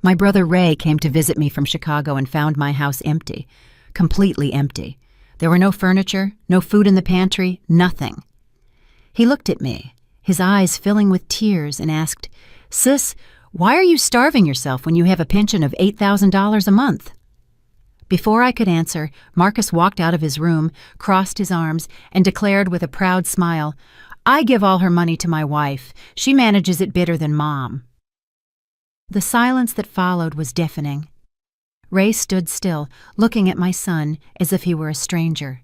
My brother Ray came to visit me from Chicago and found my house empty, completely empty. There were no furniture, no food in the pantry, nothing. He looked at me, his eyes filling with tears, and asked, "Sis, why are you starving yourself when you have a pension of $8,000 a month?" Before I could answer, Marcus walked out of his room, crossed his arms, and declared with a proud smile, "I give all her money to my wife. She manages it better than Mom." The silence that followed was deafening. Ray stood still, looking at my son as if he were a stranger.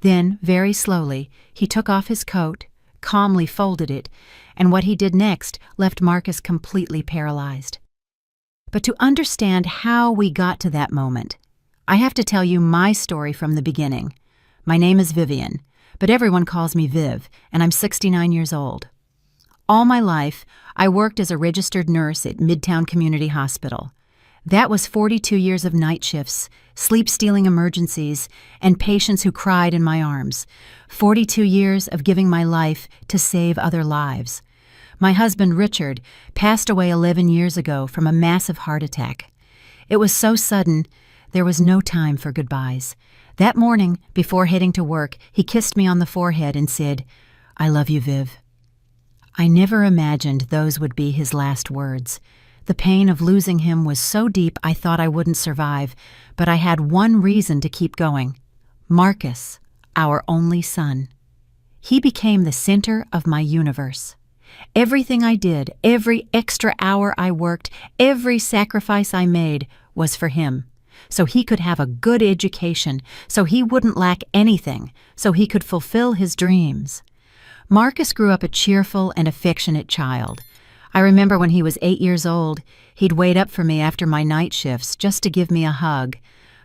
Then, very slowly, he took off his coat, calmly folded it, and what he did next left Marcus completely paralyzed. But to understand how we got to that moment, I have to tell you my story from the beginning. My name is Vivian, but everyone calls me Viv, and I'm 69 years old. All my life, I worked as a registered nurse at Midtown Community Hospital. That was 42 years of night shifts, sleep-stealing emergencies, and patients who cried in my arms. 42 years of giving my life to save other lives. My husband, Richard, passed away 11 years ago from a massive heart attack. It was so sudden, there was no time for goodbyes. That morning, before heading to work, he kissed me on the forehead and said, "I love you, Viv." I never imagined those would be his last words. The pain of losing him was so deep I thought I wouldn't survive, but I had one reason to keep going. Marcus, our only son. He became the center of my universe. Everything I did, every extra hour I worked, every sacrifice I made was for him. So he could have a good education, so he wouldn't lack anything, so he could fulfill his dreams. Marcus grew up a cheerful and affectionate child. I remember when he was 8 years old, he'd wait up for me after my night shifts just to give me a hug.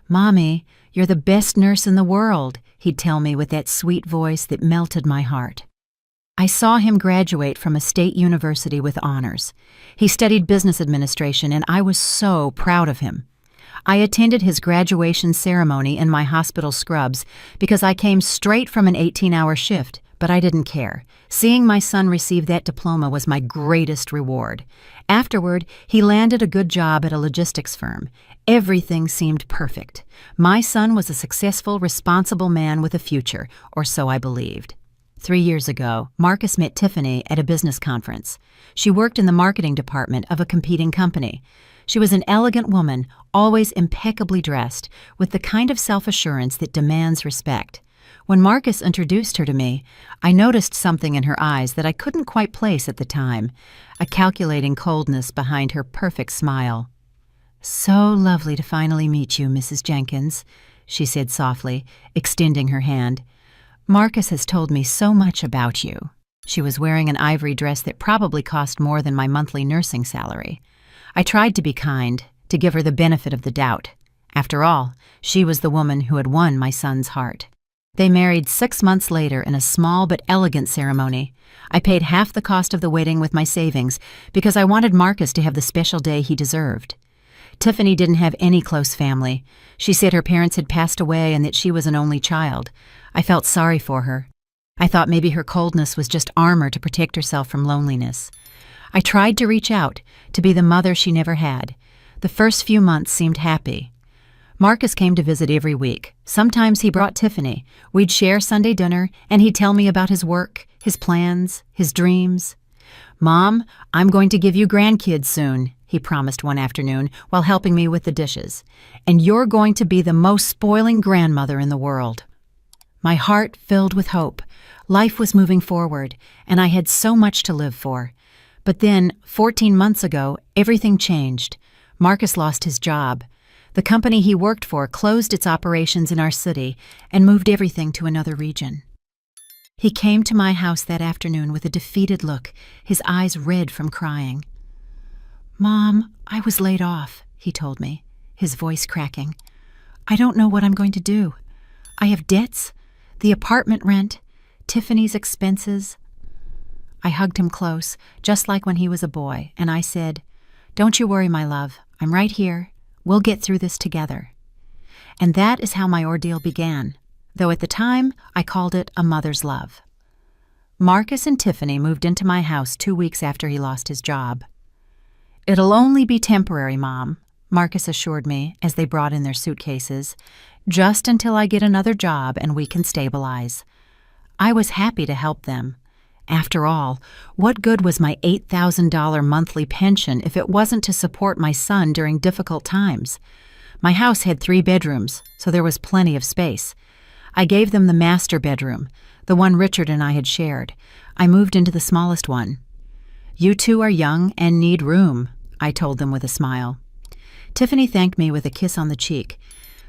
"Mommy, you're the best nurse in the world," he'd tell me with that sweet voice that melted my heart. I saw him graduate from a state university with honors. He studied business administration, and I was so proud of him. I attended his graduation ceremony in my hospital scrubs because I came straight from an 18-hour shift, but I didn't care. Seeing my son receive that diploma was my greatest reward. Afterward, he landed a good job at a logistics firm. Everything seemed perfect. My son was a successful, responsible man with a future, or so I believed. 3 years ago, Marcus met Tiffany at a business conference. She worked in the marketing department of a competing company. She was an elegant woman, always impeccably dressed, with the kind of self-assurance that demands respect. When Marcus introduced her to me, I noticed something in her eyes that I couldn't quite place at the time, a calculating coldness behind her perfect smile. "So lovely to finally meet you, Mrs. Jenkins," she said softly, extending her hand. "Marcus has told me so much about you." She was wearing an ivory dress that probably cost more than my monthly nursing salary. I tried to be kind, to give her the benefit of the doubt. After all, she was the woman who had won my son's heart. They married 6 months later in a small but elegant ceremony. I paid half the cost of the wedding with my savings because I wanted Marcus to have the special day he deserved. Tiffany didn't have any close family. She said her parents had passed away and that she was an only child. I felt sorry for her. I thought maybe her coldness was just armor to protect herself from loneliness. I tried to reach out, to be the mother she never had. The first few months seemed happy. Marcus came to visit every week. Sometimes he brought Tiffany. We'd share Sunday dinner, and he'd tell me about his work, his plans, his dreams. "Mom, I'm going to give you grandkids soon," he promised one afternoon while helping me with the dishes. "And you're going to be the most spoiling grandmother in the world." My heart filled with hope. Life was moving forward, and I had so much to live for. But then, 14 months ago, everything changed. Marcus lost his job. The company he worked for closed its operations in our city and moved everything to another region. He came to my house that afternoon with a defeated look, his eyes red from crying. "Mom, I was laid off," he told me, his voice cracking. "I don't know what I'm going to do. I have debts, the apartment rent, Tiffany's expenses." I hugged him close, just like when he was a boy, and I said, "Don't you worry, my love. I'm right here. We'll get through this together." And that is how my ordeal began, though at the time I called it a mother's love. Marcus and Tiffany moved into my house 2 weeks after he lost his job. It'll only be temporary, Mom, Marcus assured me as they brought in their suitcases, just until I get another job and we can stabilize. I was happy to help them. After all, what good was my $8,000 monthly pension if it wasn't to support my son during difficult times? My house had 3 bedrooms, so there was plenty of space. I gave them the master bedroom, the one Richard and I had shared. I moved into the smallest one. "You two are young and need room," I told them with a smile. Tiffany thanked me with a kiss on the cheek,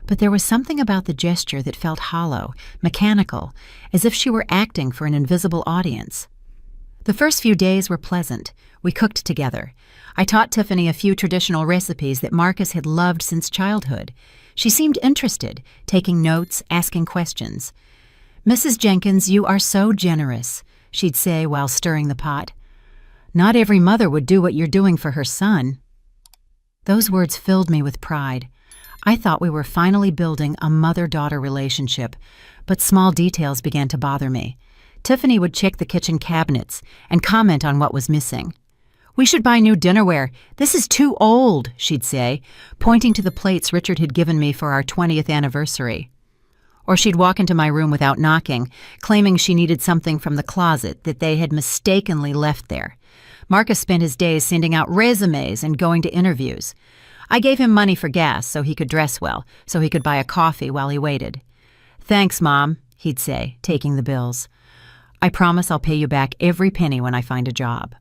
but there was something about the gesture that felt hollow, mechanical, as if she were acting for an invisible audience. The first few days were pleasant. We cooked together. I taught Tiffany a few traditional recipes that Marcus had loved since childhood. She seemed interested, taking notes, asking questions. "Mrs. Jenkins, you are so generous," she'd say while stirring the pot. "Not every mother would do what you're doing for her son." Those words filled me with pride. I thought we were finally building a mother-daughter relationship, but small details began to bother me. Tiffany would check the kitchen cabinets and comment on what was missing. "We should buy new dinnerware. This is too old," she'd say, pointing to the plates Richard had given me for our 20th anniversary. Or she'd walk into my room without knocking, claiming she needed something from the closet that they had mistakenly left there. Marcus spent his days sending out resumes and going to interviews. I gave him money for gas so he could dress well, so he could buy a coffee while he waited. "Thanks, Mom," he'd say, taking the bills. "I promise I'll pay you back every penny when I find a job."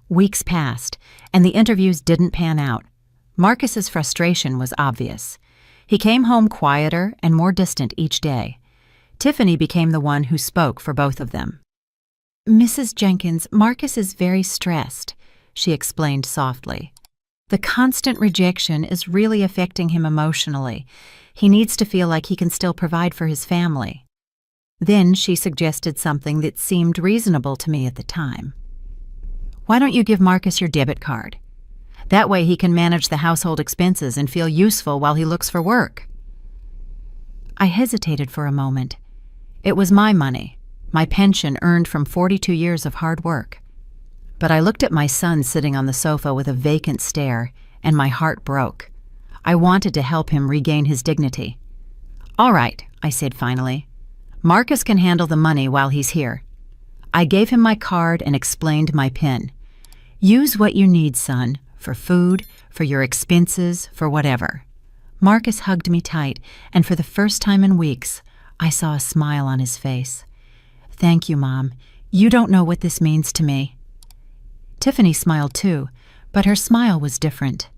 Weeks passed, and the interviews didn't pan out. Marcus's frustration was obvious. He came home quieter and more distant each day. Tiffany became the one who spoke for both of them. "Mrs. Jenkins, Marcus is very stressed," she explained softly. "The constant rejection is really affecting him emotionally. He needs to feel like he can still provide for his family." Then she suggested something that seemed reasonable to me at the time. "Why don't you give Marcus your debit card? That way he can manage the household expenses and feel useful while he looks for work." I hesitated for a moment. It was my money, my pension earned from 42 years of hard work. But I looked at my son sitting on the sofa with a vacant stare, and my heart broke. I wanted to help him regain his dignity. "All right," I said finally. "Marcus can handle the money while he's here." I gave him my card and explained my PIN. "Use what you need, son, for food, for your expenses, for whatever." Marcus hugged me tight, and for the first time in weeks, I saw a smile on his face. "Thank you, Mom. You don't know what this means to me." Tiffany smiled too, but her smile was different.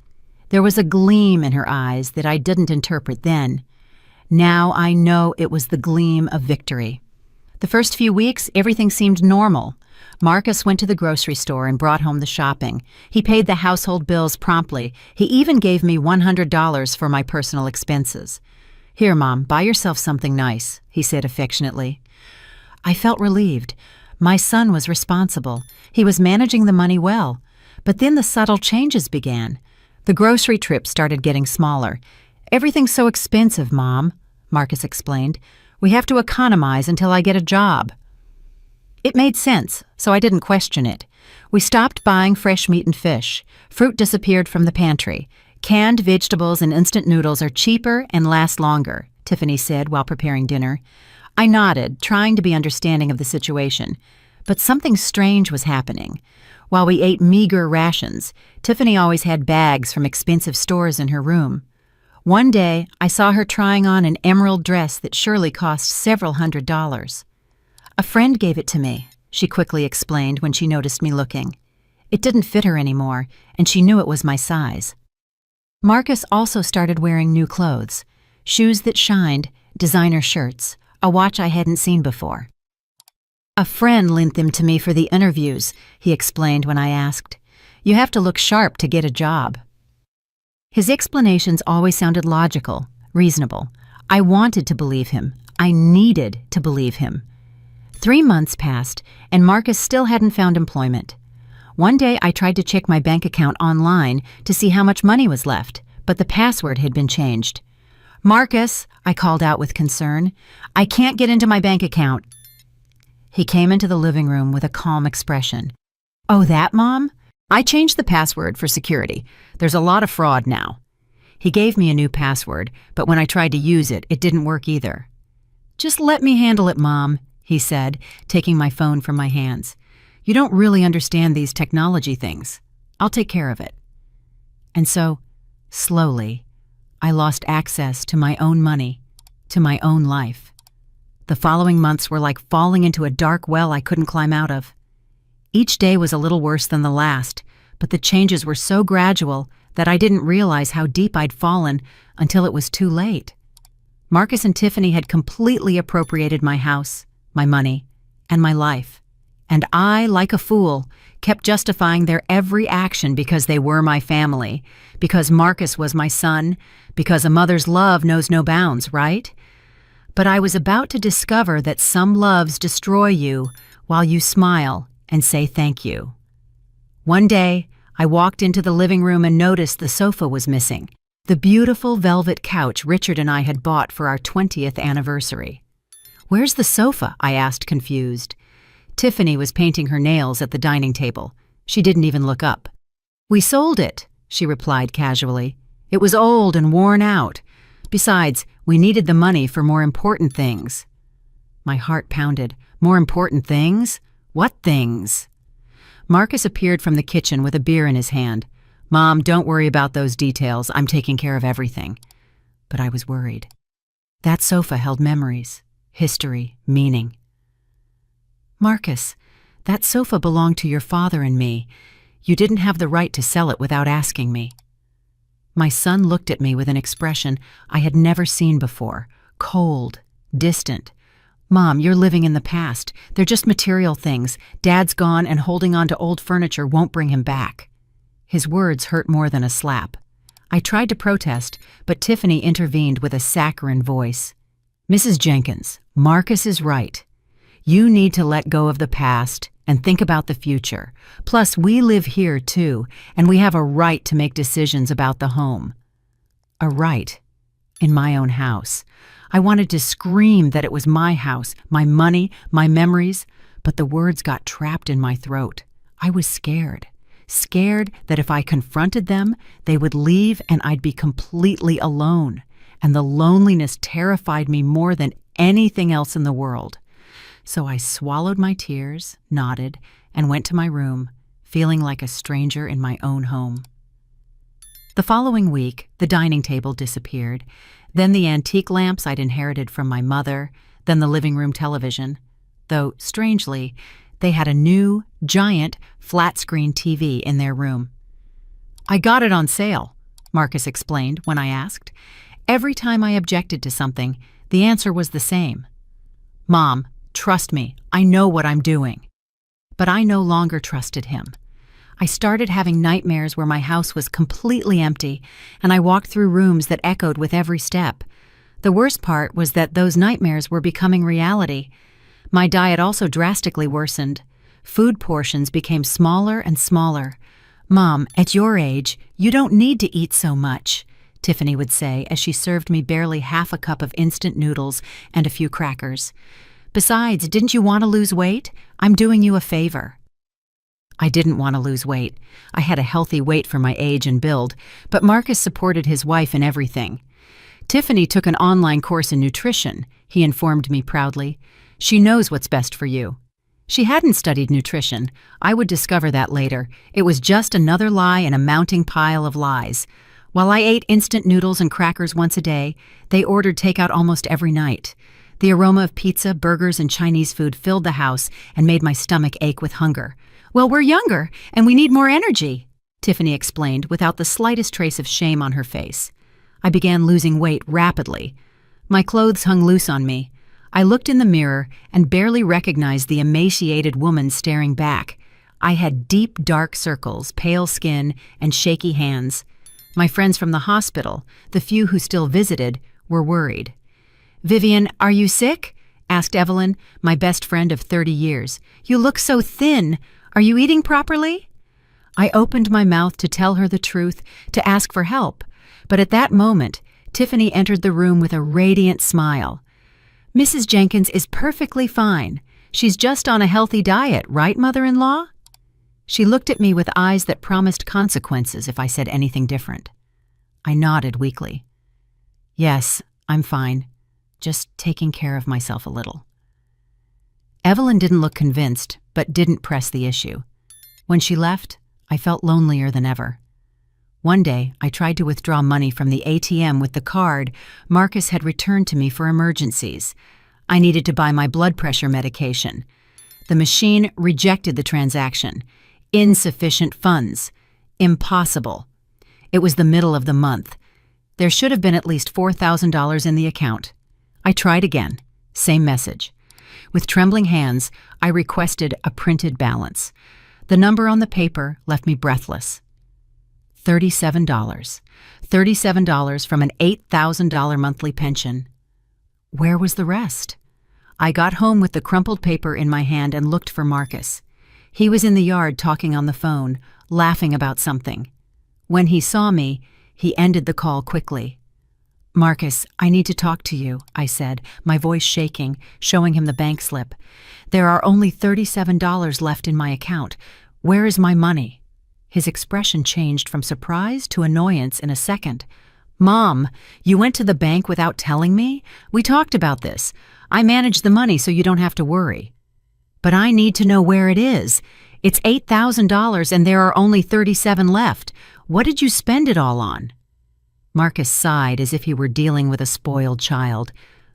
There was a gleam in her eyes that I didn't interpret then. Now I know it was the gleam of victory. The first few weeks, everything seemed normal. Marcus went to the grocery store and brought home the shopping. He paid the household bills promptly. He even gave me $100 for my personal expenses. "Here, Mom, buy yourself something nice," he said affectionately. I felt relieved. My son was responsible. He was managing the money well. But then the subtle changes began. The grocery trips started getting smaller. "Everything's so expensive, Mom," Marcus explained. "We have to economize until I get a job." It made sense, so I didn't question it. We stopped buying fresh meat and fish. Fruit disappeared from the pantry. "Canned vegetables and instant noodles are cheaper and last longer," Tiffany said while preparing dinner. I nodded, trying to be understanding of the situation. But something strange was happening. While we ate meager rations, Tiffany always had bags from expensive stores in her room. One day, I saw her trying on an emerald dress that surely cost several $100s. "A friend gave it to me," she quickly explained when she noticed me looking. It didn't fit her anymore, and she knew it was my size. Marcus also started wearing new clothes, shoes that shined, designer shirts, a watch I hadn't seen before. "A friend lent them to me for the interviews," he explained when I asked. "You have to look sharp to get a job." His explanations always sounded logical, reasonable. I wanted to believe him. I needed to believe him. 3 months passed, and Marcus still hadn't found employment. One day I tried to check my bank account online to see how much money was left, but the password had been changed. "Marcus," I called out with concern, "I can't get into my bank account." He came into the living room with a calm expression. "Oh, that, Mom? I changed the password for security. There's a lot of fraud now. He gave me a new password, but when I tried to use it, it didn't work either. Just let me handle it, Mom, he said, taking my phone from my hands. You don't really understand these technology things. I'll take care of it. And so, slowly, I lost access to my own money, to my own life. The following months were like falling into a dark well I couldn't climb out of. Each day was a little worse than the last, but the changes were so gradual that I didn't realize how deep I'd fallen until it was too late. Marcus and Tiffany had completely appropriated my house, my money, and my life. And I, like a fool, kept justifying their every action because they were my family, because Marcus was my son, because a mother's love knows no bounds, right? But I was about to discover that some loves destroy you while you smile and say thank you. One day, I walked into the living room and noticed the sofa was missing, the beautiful velvet couch Richard and I had bought for our 20th anniversary. "Where's the sofa?" I asked, confused. Tiffany was painting her nails at the dining table. She didn't even look up. "We sold it," she replied casually. "It was old and worn out. Besides, we needed the money for more important things." My heart pounded. More important things? What things? Marcus appeared from the kitchen with a beer in his hand. "Mom, don't worry about those details. I'm taking care of everything." But I was worried. That sofa held memories, history, meaning. "Marcus, that sofa belonged to your father and me. You didn't have the right to sell it without asking me." My son looked at me with an expression I had never seen before, cold, distant. "Mom, you're living in the past. They're just material things. Dad's gone, and holding on to old furniture won't bring him back." His words hurt more than a slap. I tried to protest, but Tiffany intervened with a saccharine voice. "Mrs. Jenkins, Marcus is right. You need to let go of the past and think about the future. Plus, we live here too, and we have a right to make decisions about the home." A right in my own house. I wanted to scream that it was my house, my money, my memories, but the words got trapped in my throat. I was scared. Scared that if I confronted them, they would leave and I'd be completely alone. And the loneliness terrified me more than anything else in the world. So I swallowed my tears, nodded, and went to my room, feeling like a stranger in my own home. The following week, the dining table disappeared, then the antique lamps I'd inherited from my mother, then the living room television. Though, strangely, they had a new, giant, flat-screen TV in their room. "I got it on sale," Marcus explained when I asked. Every time I objected to something, the answer was the same. "Mom, trust me, I know what I'm doing." But I no longer trusted him. I started having nightmares where my house was completely empty, and I walked through rooms that echoed with every step. The worst part was that those nightmares were becoming reality. My diet also drastically worsened. Food portions became smaller and smaller. "Mom, at your age, you don't need to eat so much," Tiffany would say as she served me barely half a cup of instant noodles and a few crackers. "Besides, didn't you want to lose weight? I'm doing you a favor." I didn't want to lose weight. I had a healthy weight for my age and build, but Marcus supported his wife in everything. "Tiffany took an online course in nutrition," he informed me proudly. "She knows what's best for you." She hadn't studied nutrition. I would discover that later. It was just another lie in a mounting pile of lies. While I ate instant noodles and crackers once a day, they ordered takeout almost every night. The aroma of pizza, burgers, and Chinese food filled the house and made my stomach ache with hunger. "Well, we're younger, and we need more energy," Tiffany explained without the slightest trace of shame on her face. I began losing weight rapidly. My clothes hung loose on me. I looked in the mirror and barely recognized the emaciated woman staring back. I had deep, dark circles, pale skin, and shaky hands. My friends from the hospital, the few who still visited, were worried. "Vivian, are you sick?" asked Evelyn, my best friend of 30 years. "You look so thin. Are you eating properly?" I opened my mouth to tell her the truth, to ask for help, but at that moment, Tiffany entered the room with a radiant smile. "Mrs. Jenkins is perfectly fine. She's just on a healthy diet, right, mother-in-law?" She looked at me with eyes that promised consequences if I said anything different. I nodded weakly. Yes, I'm fine. Just taking care of myself a little. Evelyn didn't look convinced, but didn't press the issue. When she left, I felt lonelier than ever. One day, I tried to withdraw money from the ATM with the card Marcus had returned to me for emergencies. I needed to buy my blood pressure medication. The machine rejected the transaction. Insufficient funds. Impossible. It was the middle of the month. There should have been at least $4,000 in the account. I tried again. Same message. With trembling hands, I requested a printed balance. The number on the paper left me breathless. $37. $37 from an $8,000 monthly pension. Where was the rest? I got home with the crumpled paper in my hand and looked for Marcus. He was in the yard talking on the phone, laughing about something. When he saw me, he ended the call quickly. Marcus, I need to talk to you, I said, my voice shaking, showing him the bank slip. There are only $37 left in my account. Where is my money? His expression changed from surprise to annoyance in a second. Mom, you went to the bank without telling me? We talked about this. I managed the money so you don't have to worry. But I need to know where it is. It's $8,000 and there are only $37 left. What did you spend it all on? Marcus sighed as if he were dealing with a spoiled child.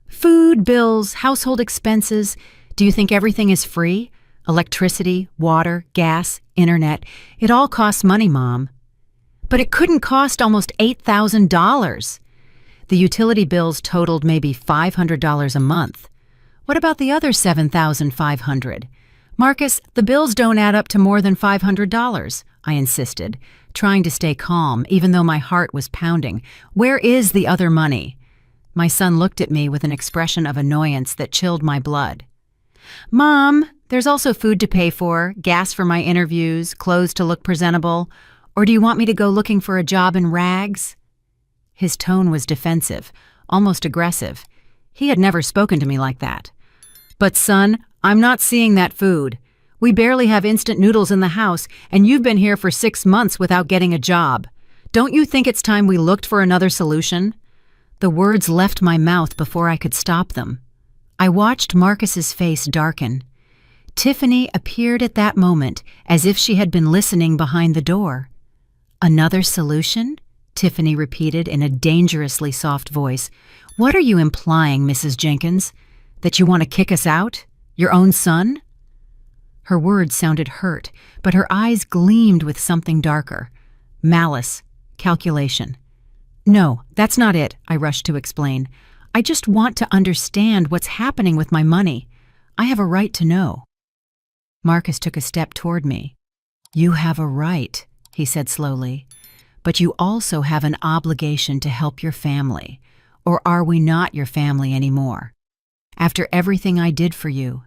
Food, bills, household expenses. Do you think everything is free? Electricity, water, gas, internet. It all costs money, Mom. But it couldn't cost almost $8,000. The utility bills totaled maybe $500 a month. What about the other $7,500? Marcus, the bills don't add up to more than $500, I insisted, trying to stay calm even though my heart was pounding. Where is the other money? My son looked at me with an expression of annoyance that chilled my blood. Mom, there's also food to pay for, gas for my interviews, clothes to look presentable. Or do you want me to go looking for a job in rags? His tone was defensive, almost aggressive. He had never spoken to me like that. But son, I'm not seeing that food. We barely have instant noodles in the house, and you've been here for 6 months without getting a job. Don't you think it's time we looked for another solution? The words left my mouth before I could stop them. I watched Marcus's face darken. Tiffany appeared at that moment as if she had been listening behind the door. Another solution? Tiffany repeated in a dangerously soft voice. What are you implying, Mrs. Jenkins? That you want to kick us out? Your own son? Her words sounded hurt, but her eyes gleamed with something darker. Malice. Calculation. No, that's not it, I rushed to explain. I just want to understand what's happening with my money. I have a right to know. Marcus took a step toward me. You have a right, he said slowly, but you also have an obligation to help your family. Or are we not your family anymore? After everything I did for you,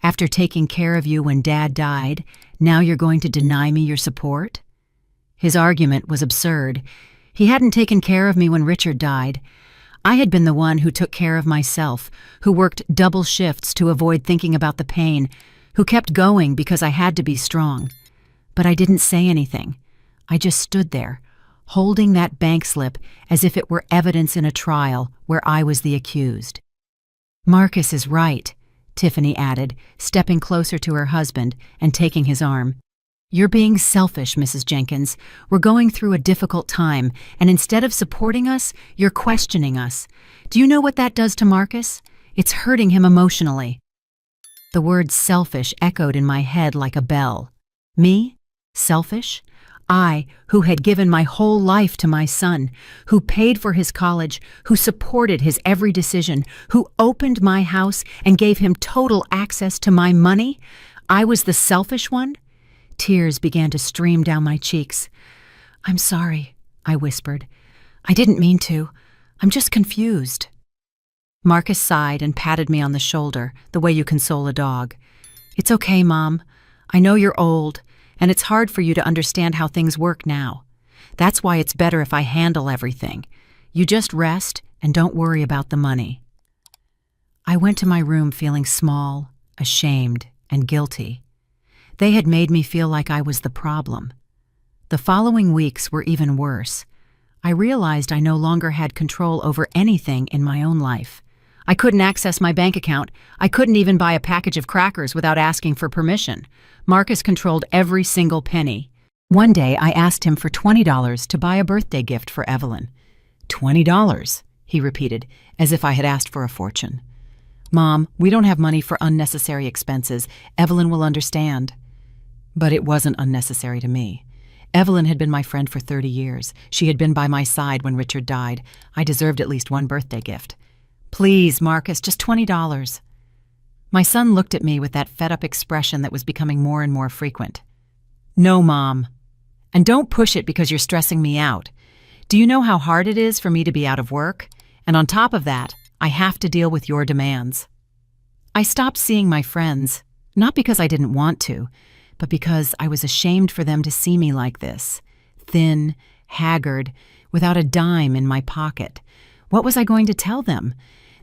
after taking care of you when Dad died, now you're going to deny me your support? His argument was absurd. He hadn't taken care of me when Richard died. I had been the one who took care of myself, who worked double shifts to avoid thinking about the pain, who kept going because I had to be strong. But I didn't say anything. I just stood there, holding that bank slip as if it were evidence in a trial where I was the accused. Marcus is right, Tiffany added, stepping closer to her husband and taking his arm. You're being selfish, Mrs. Jenkins. We're going through a difficult time, and instead of supporting us, you're questioning us. Do you know what that does to Marcus? It's hurting him emotionally. The word selfish echoed in my head like a bell. Me? Selfish? I, who had given my whole life to my son, who paid for his college, who supported his every decision, who opened my house and gave him total access to my money? I was the selfish one? Tears began to stream down my cheeks. I'm sorry, I whispered. I didn't mean to. I'm just confused. Marcus sighed and patted me on the shoulder, the way you console a dog. It's okay, Mom. I know you're old, and it's hard for you to understand how things work now. That's why it's better if I handle everything. You just rest and don't worry about the money. I went to my room feeling small, ashamed, and guilty. They had made me feel like I was the problem. The following weeks were even worse. I realized I no longer had control over anything in my own life. I couldn't access my bank account. I couldn't even buy a package of crackers without asking for permission. Marcus controlled every single penny. One day, I asked him for $20 to buy a birthday gift for Evelyn. $20, he repeated, as if I had asked for a fortune. Mom, we don't have money for unnecessary expenses. Evelyn will understand. But it wasn't unnecessary to me. Evelyn had been my friend for 30 years. She had been by my side when Richard died. I deserved at least one birthday gift. Please, Marcus, just $20. My son looked at me with that fed-up expression that was becoming more and more frequent. No, Mom. And don't push it because you're stressing me out. Do you know how hard it is for me to be out of work? And on top of that, I have to deal with your demands. I stopped seeing my friends, not because I didn't want to, but because I was ashamed for them to see me like this, thin, haggard, without a dime in my pocket. What was I going to tell them?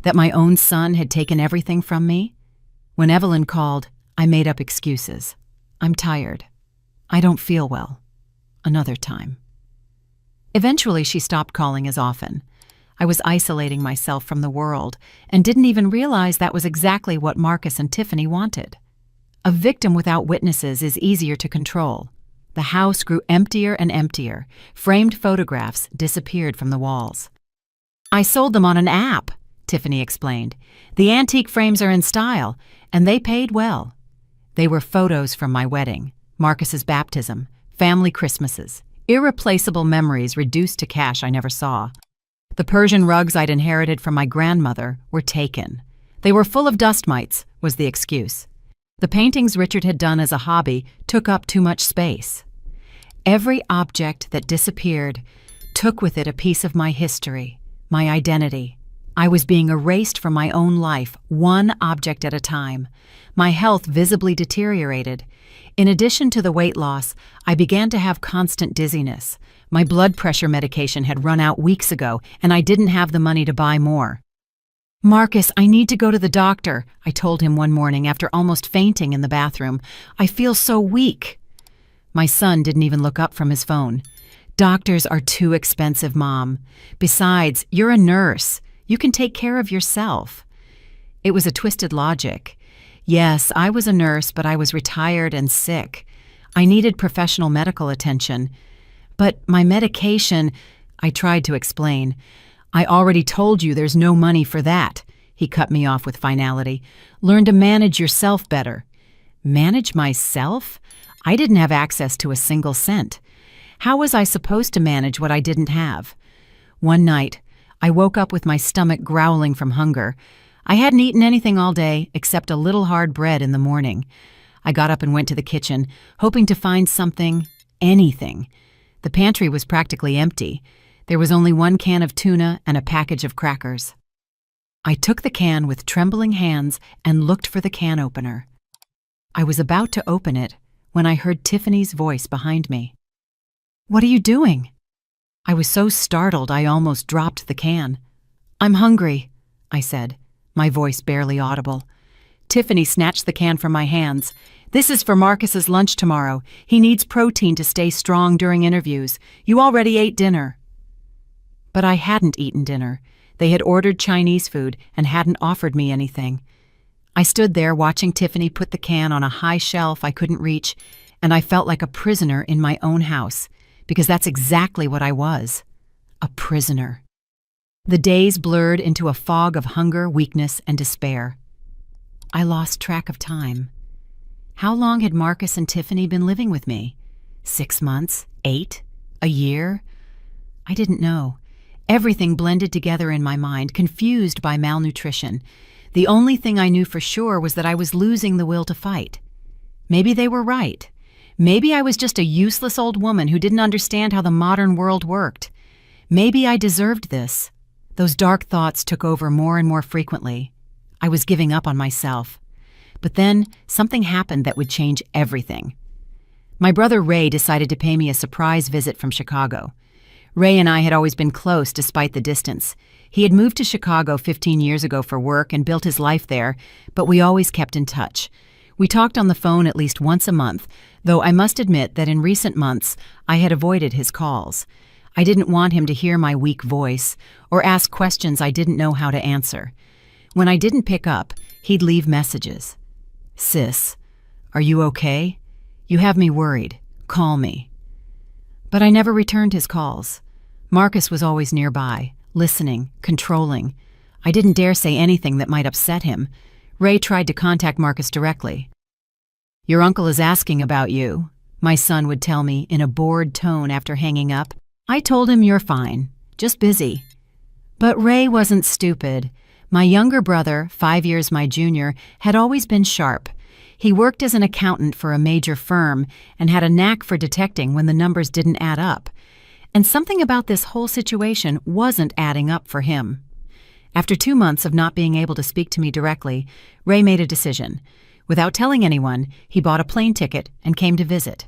That my own son had taken everything from me? When Evelyn called, I made up excuses. I'm tired. I don't feel well. Another time. Eventually, she stopped calling as often. I was isolating myself from the world and didn't even realize that was exactly what Marcus and Tiffany wanted. A victim without witnesses is easier to control. The house grew emptier and emptier. Framed photographs disappeared from the walls. I sold them on an app, Tiffany explained. The antique frames are in style, and they paid well. They were photos from my wedding, Marcus's baptism, family Christmases, irreplaceable memories reduced to cash I never saw. The Persian rugs I'd inherited from my grandmother were taken. They were full of dust mites, was the excuse. The paintings Richard had done as a hobby took up too much space. Every object that disappeared took with it a piece of my history, my identity. I was being erased from my own life, one object at a time. My health visibly deteriorated. In addition to the weight loss, I began to have constant dizziness. My blood pressure medication had run out weeks ago, and I didn't have the money to buy more. Marcus, I need to go to the doctor, I told him one morning after almost fainting in the bathroom. I feel so weak. My son didn't even look up from his phone. Doctors are too expensive, Mom. Besides, you're a nurse. You can take care of yourself. It was a twisted logic. Yes, I was a nurse, but I was retired and sick. I needed professional medical attention. But my medication, I tried to explain. I already told you there's no money for that. He cut me off with finality. Learn to manage yourself better. Manage myself? I didn't have access to a single cent. How was I supposed to manage what I didn't have? One night, I woke up with my stomach growling from hunger. I hadn't eaten anything all day except a little hard bread in the morning. I got up and went to the kitchen, hoping to find something, anything. The pantry was practically empty. There was only one can of tuna and a package of crackers. I took the can with trembling hands and looked for the can opener. I was about to open it when I heard Tiffany's voice behind me. What are you doing? I was so startled I almost dropped the can. I'm hungry, I said, my voice barely audible. Tiffany snatched the can from my hands. This is for Marcus's lunch tomorrow. He needs protein to stay strong during interviews. You already ate dinner. But I hadn't eaten dinner. They had ordered Chinese food and hadn't offered me anything. I stood there watching Tiffany put the can on a high shelf I couldn't reach, and I felt like a prisoner in my own house, because that's exactly what I was, a prisoner. The days blurred into a fog of hunger, weakness, and despair. I lost track of time. How long had Marcus and Tiffany been living with me? 6 months? 8? A year? I didn't know. Everything blended together in my mind, confused by malnutrition. The only thing I knew for sure was that I was losing the will to fight. Maybe they were right. Maybe I was just a useless old woman who didn't understand how the modern world worked. Maybe I deserved this. Those dark thoughts took over more and more frequently. I was giving up on myself. But then something happened that would change everything. My brother Ray decided to pay me a surprise visit from Chicago. Ray and I had always been close despite the distance. He had moved to Chicago 15 years ago for work and built his life there, but we always kept in touch. We talked on the phone at least once a month, though I must admit that in recent months I had avoided his calls. I didn't want him to hear my weak voice or ask questions I didn't know how to answer. When I didn't pick up, he'd leave messages. "Sis, are you okay? You have me worried. Call me." But I never returned his calls. Marcus was always nearby, listening, controlling. I didn't dare say anything that might upset him. Ray tried to contact Marcus directly. "Your uncle is asking about you," my son would tell me in a bored tone after hanging up. I told him you're fine, just busy. But Ray wasn't stupid. My younger brother, 5 years my junior, had always been sharp. He worked as an accountant for a major firm and had a knack for detecting when the numbers didn't add up. And something about this whole situation wasn't adding up for him. After 2 months of not being able to speak to me directly, Ray made a decision. Without telling anyone, he bought a plane ticket and came to visit.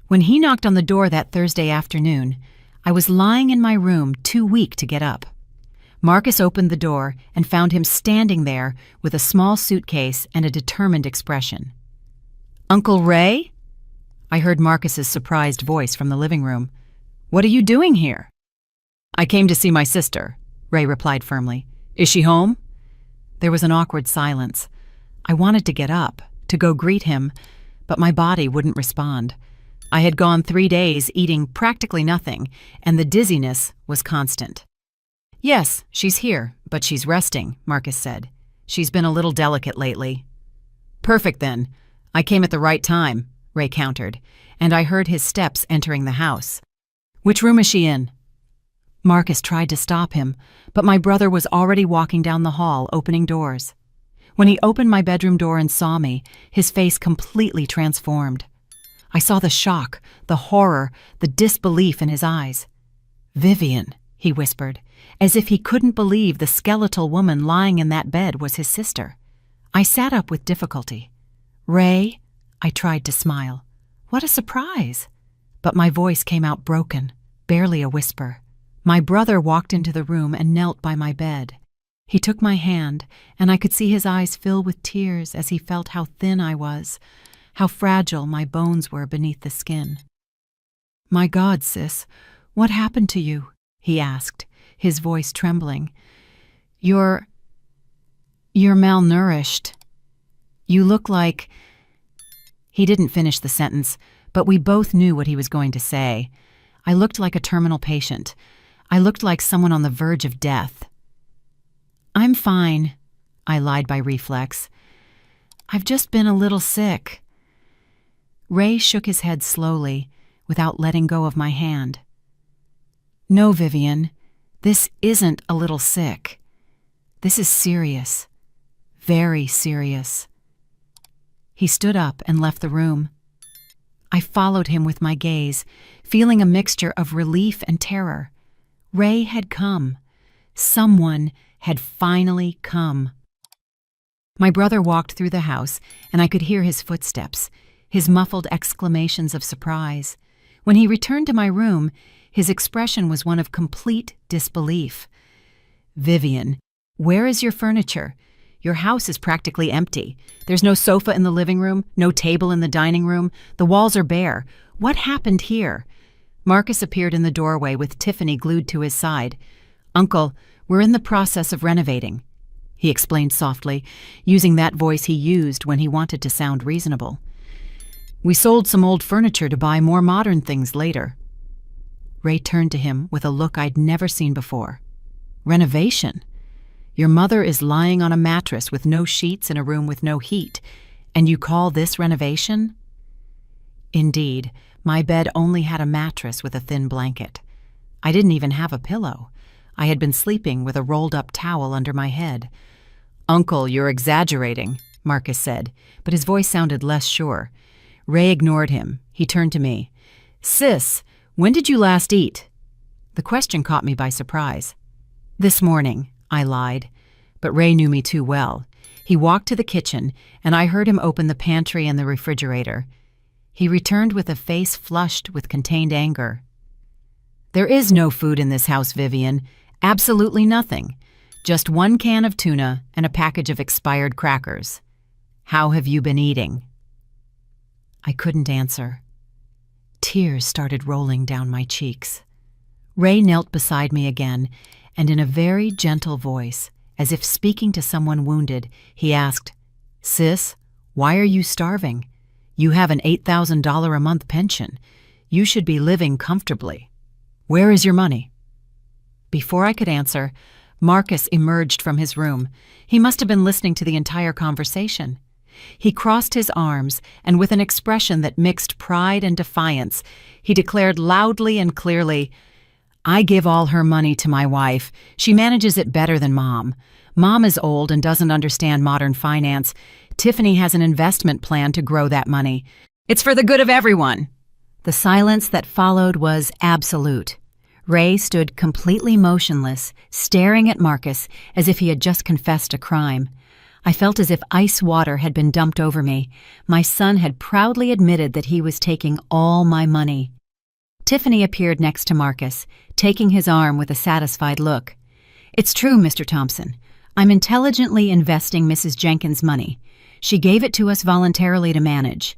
When he knocked on the door that Thursday afternoon, I was lying in my room too weak to get up. Marcus opened the door and found him standing there with a small suitcase and a determined expression. "Uncle Ray?" I heard Marcus's surprised voice from the living room. "What are you doing here?" "I came to see my sister," Ray replied firmly. "Is she home?" There was an awkward silence. I wanted to get up, to go greet him, but my body wouldn't respond. I had gone 3 days eating practically nothing, and the dizziness was constant. "Yes, she's here, but she's resting," Marcus said. "She's been a little delicate lately." "Perfect then. I came at the right time," Ray countered, and I heard his steps entering the house. "Which room is she in?" Marcus tried to stop him, but my brother was already walking down the hall, opening doors. When he opened my bedroom door and saw me, his face completely transformed. I saw the shock, the horror, the disbelief in his eyes. "Vivian," he whispered, as if he couldn't believe the skeletal woman lying in that bed was his sister. I sat up with difficulty. "Ray?" I tried to smile. "What a surprise!" But my voice came out broken, barely a whisper. My brother walked into the room and knelt by my bed. He took my hand, and I could see his eyes fill with tears as he felt how thin I was, how fragile my bones were beneath the skin. "My God, sis, what happened to you?" he asked, his voice trembling. You're malnourished. You look like—" He didn't finish the sentence, but we both knew what he was going to say. I looked like a terminal patient. I looked like someone on the verge of death. "I'm fine," I lied by reflex. "I've just been a little sick." Ray shook his head slowly, without letting go of my hand. "No, Vivian, this isn't a little sick. This is serious. Very serious." He stood up and left the room. I followed him with my gaze, feeling a mixture of relief and terror. Ray had come. Someone had finally come. My brother walked through the house, and I could hear his footsteps, his muffled exclamations of surprise. When he returned to my room, his expression was one of complete disbelief. "Vivian, where is your furniture? Your house is practically empty. There's no sofa in the living room, no table in the dining room. The walls are bare. What happened here?" Marcus appeared in the doorway with Tiffany glued to his side. "Uncle, we're in the process of renovating," he explained softly, using that voice he used when he wanted to sound reasonable. "We sold some old furniture to buy more modern things later." Ray turned to him with a look I'd never seen before. "Renovation? Your mother is lying on a mattress with no sheets in a room with no heat, and you call this renovation?" Indeed, my bed only had a mattress with a thin blanket. I didn't even have a pillow. I had been sleeping with a rolled-up towel under my head. "Uncle, you're exaggerating," Marcus said, but his voice sounded less sure. Ray ignored him. He turned to me. "Sis, when did you last eat?" The question caught me by surprise. "This morning," I lied, but Ray knew me too well. He walked to the kitchen, and I heard him open the pantry and the refrigerator. He returned with a face flushed with contained anger. "There is no food in this house, Vivian. Absolutely nothing. Just 1 can of tuna and a package of expired crackers." How have you been eating?" I couldn't answer. Tears started rolling down my cheeks. Ray knelt beside me again, and in a very gentle voice, as if speaking to someone wounded, he asked, "Sis, why are you starving? You have an $8,000 a month pension. You should be living comfortably. Where is your money?" Before I could answer, Marcus emerged from his room. He must have been listening to the entire conversation. He crossed his arms, and with an expression that mixed pride and defiance, he declared loudly and clearly, "I give all her money to my wife. She manages it better than Mom. Mom is old and doesn't understand modern finance. Tiffany has an investment plan to grow that money. It's for the good of everyone." The silence that followed was absolute. Ray stood completely motionless, staring at Marcus as if he had just confessed a crime. I felt as if ice water had been dumped over me. My son had proudly admitted that he was taking all my money. Tiffany appeared next to Marcus, taking his arm with a satisfied look. "It's true, Mr. Thompson. I'm intelligently investing Mrs. Jenkins' money. She gave it to us voluntarily to manage."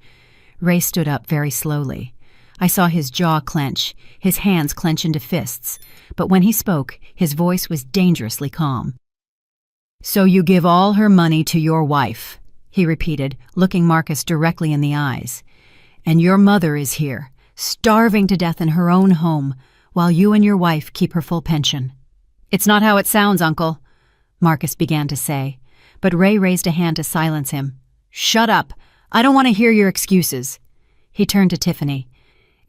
Ray stood up very slowly. I saw his jaw clench, his hands clench into fists, but when he spoke, his voice was dangerously calm. "So you give all her money to your wife," he repeated, looking Marcus directly in the eyes. "And your mother is here, starving to death in her own home, while you and your wife keep her full pension." "It's not how it sounds, Uncle," Marcus began to say, but Ray raised a hand to silence him. "Shut up. I don't want to hear your excuses." He turned to Tiffany.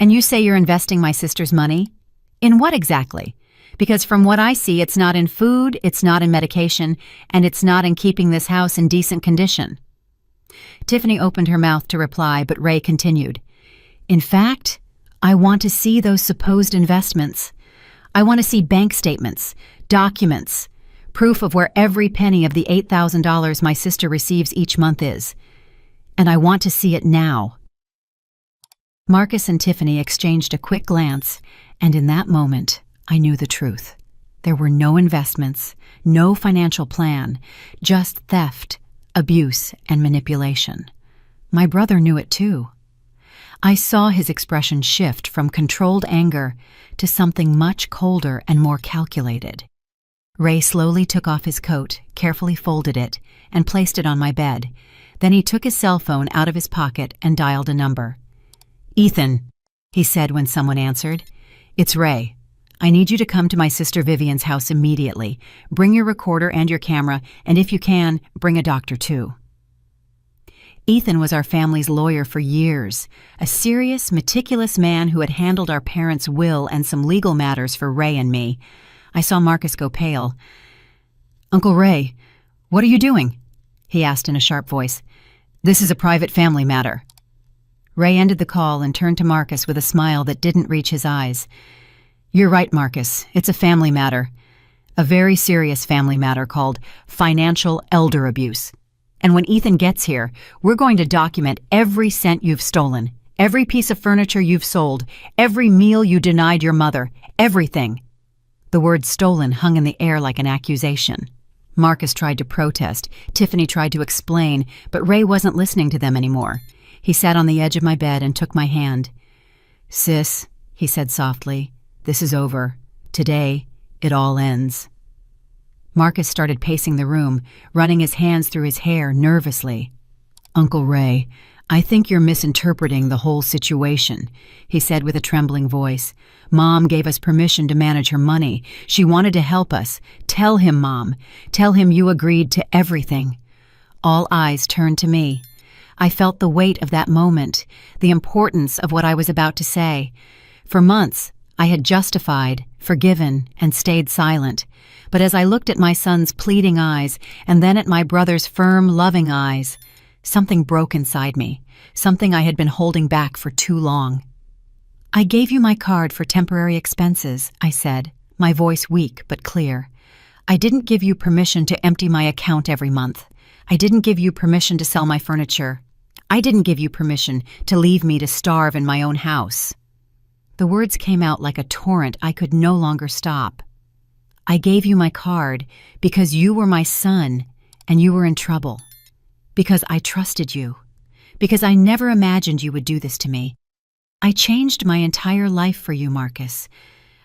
"And you say you're investing my sister's money? In what exactly? Because from what I see, it's not in food, it's not in medication, and it's not in keeping this house in decent condition." Tiffany opened her mouth to reply, but Ray continued. "In fact, I want to see those supposed investments. I want to see bank statements, documents, proof of where every penny of the $8,000 my sister receives each month is. And I want to see it now." Marcus and Tiffany exchanged a quick glance, and in that moment, I knew the truth. There were no investments, no financial plan, just theft, abuse, and manipulation. My brother knew it too. I saw his expression shift from controlled anger to something much colder and more calculated. Ray slowly took off his coat, carefully folded it, and placed it on my bed. Then he took his cell phone out of his pocket and dialed a number. "Ethan," he said when someone answered. "It's Ray. I need you to come to my sister Vivian's house immediately. Bring your recorder and your camera, and if you can, bring a doctor too." Ethan was our family's lawyer for years, a serious, meticulous man who had handled our parents' will and some legal matters for Ray and me. I saw Marcus go pale. "Uncle Ray, what are you doing?" he asked in a sharp voice. "This is a private family matter." Ray ended the call and turned to Marcus with a smile that didn't reach his eyes. "You're right, Marcus. It's a family matter. A very serious family matter called financial elder abuse. And when Ethan gets here, we're going to document every cent you've stolen, every piece of furniture you've sold, every meal you denied your mother, everything." The word stolen hung in the air like an accusation. Marcus tried to protest, Tiffany tried to explain, but Ray wasn't listening to them anymore. He sat on the edge of my bed and took my hand. "Sis," he said softly, "this is over. Today, it all ends." Marcus started pacing the room, running his hands through his hair nervously. "Uncle Ray, I think you're misinterpreting the whole situation," he said with a trembling voice. "Mom gave us permission to manage her money. She wanted to help us. Tell him, Mom. Tell him you agreed to everything." All eyes turned to me. I felt the weight of that moment, the importance of what I was about to say. For months, I had justified, forgiven, and stayed silent. But as I looked at my son's pleading eyes and then at my brother's firm, loving eyes, something broke inside me, something I had been holding back for too long. "I gave you my card for temporary expenses," I said, my voice weak but clear. "I didn't give you permission to empty my account every month. I didn't give you permission to sell my furniture. I didn't give you permission to leave me to starve in my own house." The words came out like a torrent I could no longer stop. "I gave you my card because you were my son and you were in trouble. Because I trusted you. Because I never imagined you would do this to me. I changed my entire life for you, Marcus.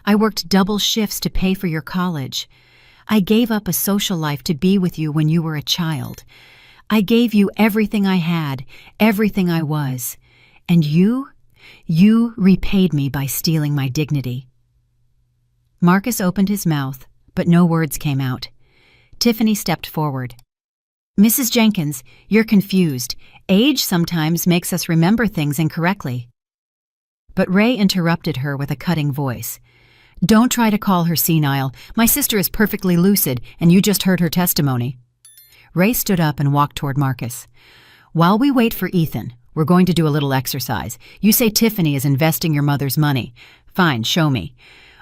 I worked double shifts to pay for your college. I gave up a social life to be with you when you were a child. I gave you everything I had, everything I was. And you repaid me by stealing my dignity. Marcus opened his mouth, but no words came out. Tiffany stepped forward. Mrs. Jenkins, you're confused. Age sometimes makes us remember things incorrectly. But Ray interrupted her with a cutting voice. Don't try to call her senile. My sister is perfectly lucid, and you just heard her testimony. Ray stood up and walked toward Marcus. While we wait for Ethan, we're going to do a little exercise. You say Tiffany is investing your mother's money. Fine, show me.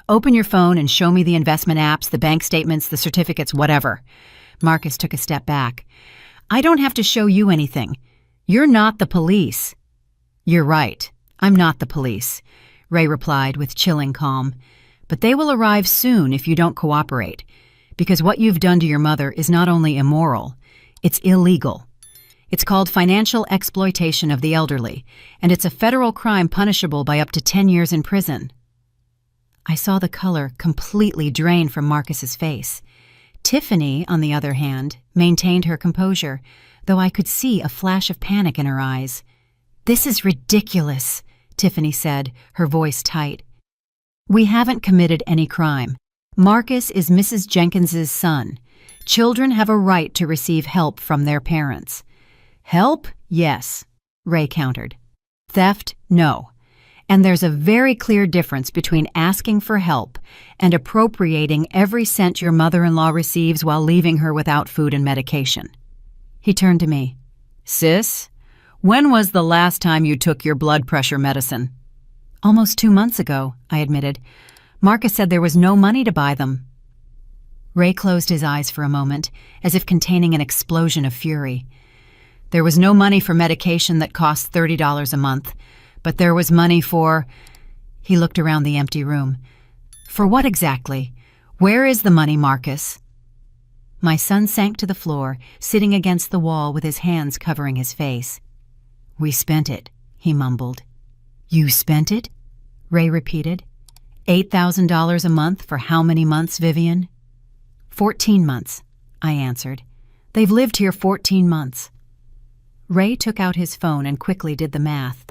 Open your phone and show me the investment apps, the bank statements, the certificates, whatever. Marcus took a step back. I don't have to show you anything. You're not the police. You're right. I'm not the police, Ray replied with chilling calm. But they will arrive soon if you don't cooperate. Because what you've done to your mother is not only immoral, it's illegal. It's called financial exploitation of the elderly, and it's a federal crime punishable by up to 10 years in prison. I saw the color completely drain from Marcus's face. Tiffany, on the other hand, maintained her composure, though I could see a flash of panic in her eyes. This is ridiculous, Tiffany said, her voice tight. We haven't committed any crime. Marcus is Mrs. Jenkins's son. Children have a right to receive help from their parents. Help? Yes, Ray countered. Theft? No. And there's a very clear difference between asking for help and appropriating every cent your mother-in-law receives while leaving her without food and medication. He turned to me. Sis, when was the last time you took your blood pressure medicine? Almost 2 months ago, I admitted. Marcus said there was no money to buy them. Ray closed his eyes for a moment, as if containing an explosion of fury. There was no money for medication that costs $30 a month. But there was money for... He looked around the empty room. For what exactly? Where is the money, Marcus? My son sank to the floor, sitting against the wall with his hands covering his face. We spent it, he mumbled. You spent it? Ray repeated. $8,000 a month for how many months, Vivian? 14 months, I answered. They've lived here 14 months. Ray took out his phone and quickly did the math.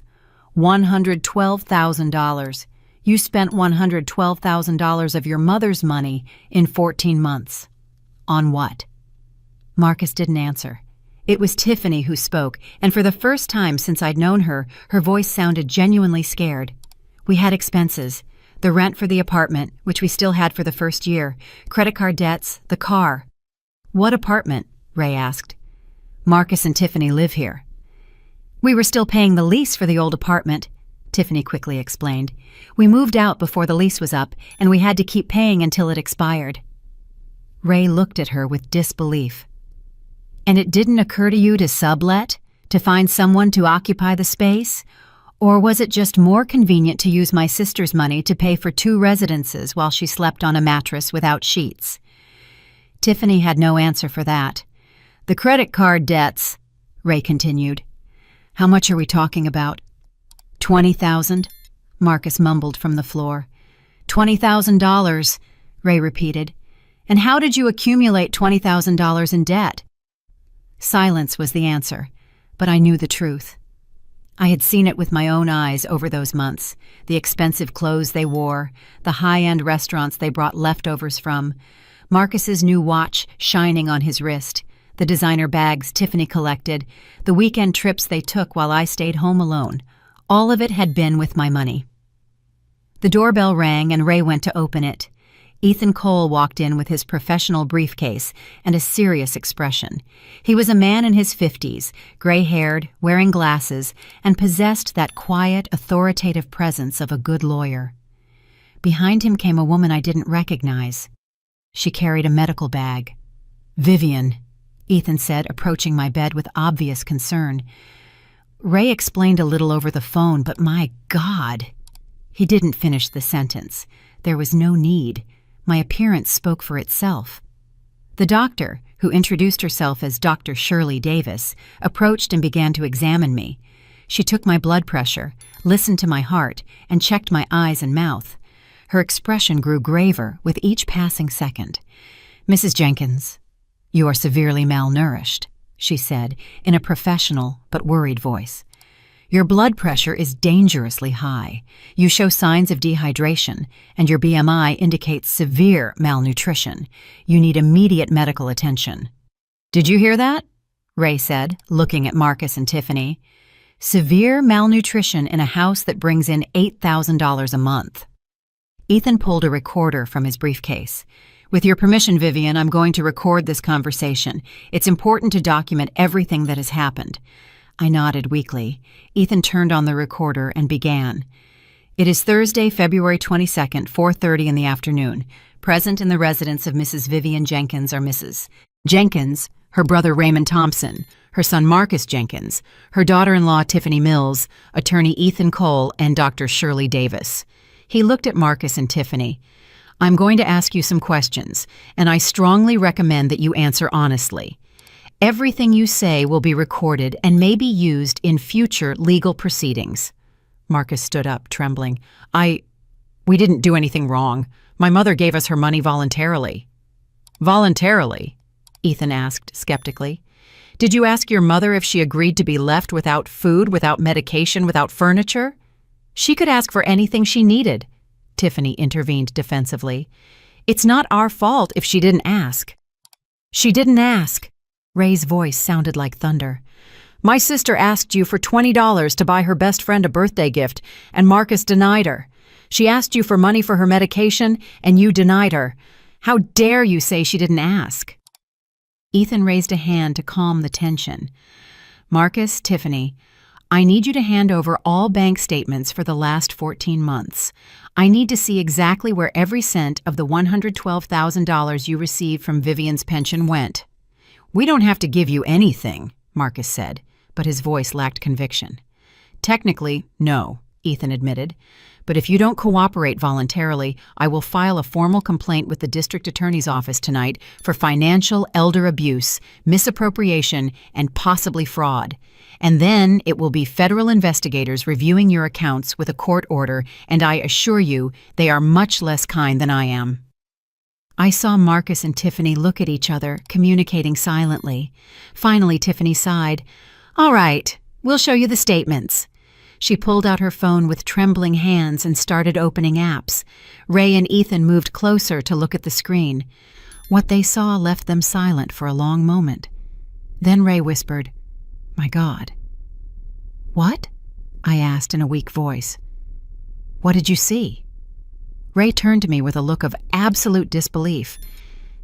$112,000. You spent $112,000 of your mother's money in 14 months. On what? Marcus didn't answer. It was Tiffany who spoke, and for the first time since I'd known her, her voice sounded genuinely scared. We had expenses. The rent for the apartment, which we still had for the first year, credit card debts, the car. What apartment? Ray asked. Marcus and Tiffany live here. We were still paying the lease for the old apartment, Tiffany quickly explained. We moved out before the lease was up, and we had to keep paying until it expired. Ray looked at her with disbelief. And it didn't occur to you to sublet? To find someone to occupy the space? Or was it just more convenient to use my sister's money to pay for 2 residences while she slept on a mattress without sheets? Tiffany had no answer for that. The credit card debts, Ray continued. How much are we talking about? $20,000, Marcus mumbled from the floor. $20,000, Ray repeated. And how did you accumulate $20,000 in debt? Silence was the answer, but I knew the truth. I had seen it with my own eyes over those months, the expensive clothes they wore, the high-end restaurants they brought leftovers from, Marcus's new watch shining on his wrist, the designer bags Tiffany collected, the weekend trips they took while I stayed home alone. All of it had been with my money. The doorbell rang and Ray went to open it. Ethan Cole walked in with his professional briefcase and a serious expression. He was a man in his 50s, gray-haired, wearing glasses, and possessed that quiet, authoritative presence of a good lawyer. Behind him came a woman I didn't recognize. She carried a medical bag. "Vivian," Ethan said, approaching my bed with obvious concern. Ray explained a little over the phone, but my God! He didn't finish the sentence. There was no need. My appearance spoke for itself. The doctor, who introduced herself as Dr. Shirley Davis, approached and began to examine me. She took my blood pressure, listened to my heart, and checked my eyes and mouth. Her expression grew graver with each passing second. "Mrs. Jenkins, you are severely malnourished," she said in a professional but worried voice. "Your blood pressure is dangerously high. You show signs of dehydration, and your BMI indicates severe malnutrition. You need immediate medical attention." "Did you hear that?" Ray said, looking at Marcus and Tiffany. "Severe malnutrition in a house that brings in $8,000 a month." Ethan pulled a recorder from his briefcase. "With your permission, Vivian, I'm going to record this conversation. It's important to document everything that has happened." I nodded weakly. Ethan turned on the recorder and began. "It is Thursday, February 22nd, 4:30 in the afternoon. Present in the residence of Mrs. Vivian Jenkins are Mrs. Jenkins, her brother Raymond Thompson, her son Marcus Jenkins, her daughter-in-law Tiffany Mills, attorney Ethan Cole, and Dr. Shirley Davis." He looked at Marcus and Tiffany. "I'm going to ask you some questions, and I strongly recommend that you answer honestly. Everything you say will be recorded and may be used in future legal proceedings." Marcus stood up, trembling. We didn't do anything wrong. My mother gave us her money voluntarily." "Voluntarily?" Ethan asked skeptically. "Did you ask your mother if she agreed to be left without food, without medication, without furniture?" "She could ask for anything she needed," Tiffany intervened defensively. "It's not our fault if she didn't ask." "She didn't ask." Ray's voice sounded like thunder. "My sister asked you for $20 to buy her best friend a birthday gift, and Marcus denied her. She asked you for money for her medication, and you denied her. How dare you say she didn't ask?" Ethan raised a hand to calm the tension. "Marcus, Tiffany, I need you to hand over all bank statements for the last 14 months. I need to see exactly where every cent of the $112,000 you received from Vivian's pension went." "We don't have to give you anything," Marcus said, but his voice lacked conviction. "Technically, no," Ethan admitted. "But if you don't cooperate voluntarily, I will file a formal complaint with the district attorney's office tonight for financial elder abuse, misappropriation, and possibly fraud. And then it will be federal investigators reviewing your accounts with a court order, and I assure you they are much less kind than I am." I saw Marcus and Tiffany look at each other, communicating silently. Finally, Tiffany sighed. "All right, we'll show you the statements." She pulled out her phone with trembling hands and started opening apps. Ray and Ethan moved closer to look at the screen. What they saw left them silent for a long moment. Then Ray whispered, "My God." "What?" I asked in a weak voice. "What did you see?" Ray turned to me with a look of absolute disbelief.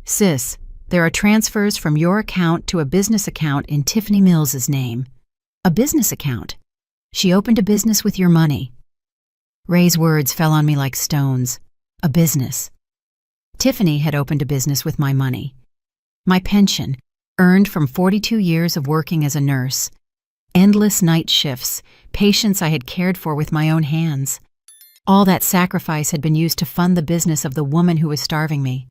"Sis, there are transfers from your account to a business account in Tiffany Mills's name." "A business account? She opened a business with your money." Ray's words fell on me like stones. A business. Tiffany had opened a business with my money. My pension, earned from 42 years of working as a nurse. Endless night shifts, patients I had cared for with my own hands. All that sacrifice had been used to fund the business of the woman who was starving me.